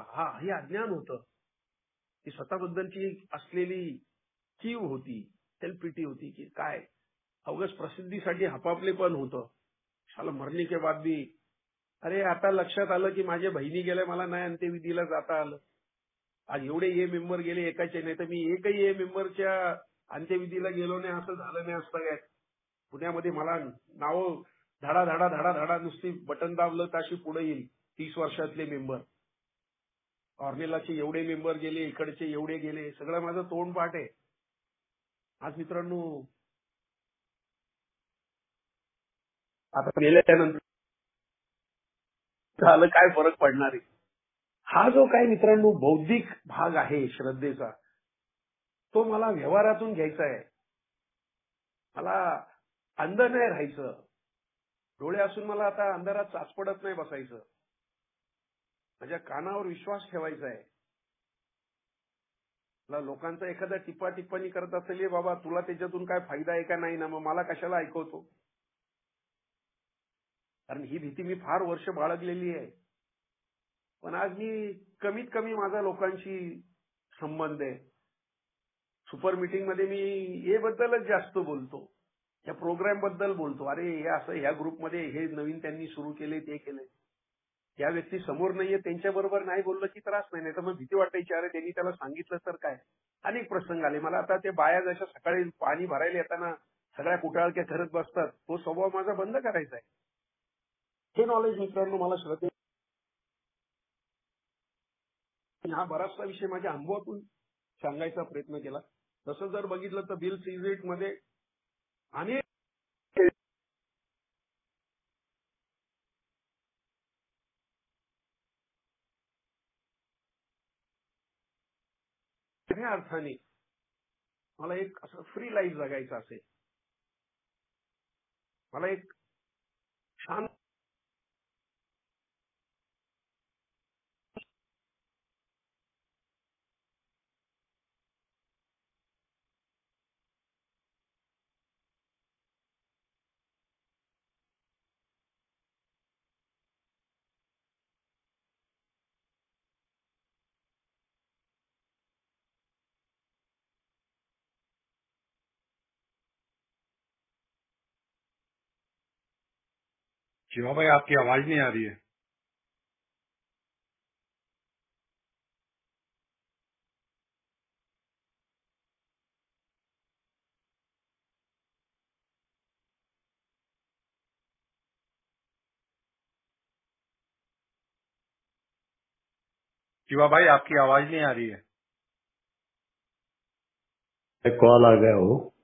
हे अज्ञान होतं. ती स्वतःबद्दलची असलेली कीव होती, सेल्फ पिटी होती की काय अवघच प्रसिद्धीसाठी हपापले पण होतं. शाला मरने के बाद भी अरे आता लक्षात आलं की माझ्या बहिणी गेल्या, मला नाही अंत्यविधीला जाता आलं. आज एवढे ए मेंबर गेले एकाचे, नाही तर मी एकही ए मेंबरच्या अंत्यविधीला गेलो नाही, असं झालं नाही असतं काय. पुण्यामध्ये मला नावं धडा धडा धडा धडा नुसती बटन दाबलं ताशी पुढे येईल 30 वर्षातले मेंबर. ऑर्नेलाचे एवढे मेंबर गेले, इकडचे एवढे गेले, सगळं माझं तोंड पाठ आहे. आज मित्रांनो आता गेल्यानंतर झालं काय फरक पडणार आहे. हा जो काय मित्रांनो बौद्धिक भाग आहे श्रद्धेचा, तो मला व्यवहारातून घ्यायचा आहे. मला अंध नाही राहायचं. डोळे असून मला आता अंधारात चाचपडत नाही बसायचं. माझ्या कानावर विश्वास ठेवायचा आहे. मला लोकांचा एखादा टिप्पणी करत असेल, "ए बाबा तुला त्याच्यातून काय फायदा आहे का नाही ना, मग मला कशाला ऐकवतो." कारण ही भीती मी फार वर्ष बाळगलेली आहे. पण आज मी कमीत कमी माझा लोकांशी संबंध आहे. सुपर मीटिंग मध्ये मी ए बद्दलच जास्त बोलतो. या प्रोग्राम बद्दल बोलतो. अरे हे असं ह्या ग्रुपमध्ये हे नवीन त्यांनी सुरू केले, ते केले. त्या व्यक्ती समोर नाहीये त्यांच्याबरोबर नाही बोललं की त्रास नाही. तर मग भीती वाटायची, अरे त्यांनी त्याला सांगितलं तर काय. अनेक प्रसंग आले. मला आता ते बाया जशा सकाळी पाणी भरायला येताना सगळ्या कुटाळक्या करत बसतात, तो स्वभाव माझा बंद करायचा आहे. हे नॉलेज मित्रांनो मला श्रद्धे हा बराचसा विषय माझ्या अनुभवातून सांगायचा प्रयत्न केला. तसं जर बघितलं तर बिल सीझेट मध्ये अनेक खऱ्या अर्थाने मला एक असं फ्री लाईफ जगायचं असेल, मला एक शांत शिवा भाई आपकी आवाज नहीं आ रही है. शिवा भाई आपकी आवाज नहीं आ रही है. कॉल आ गया हो.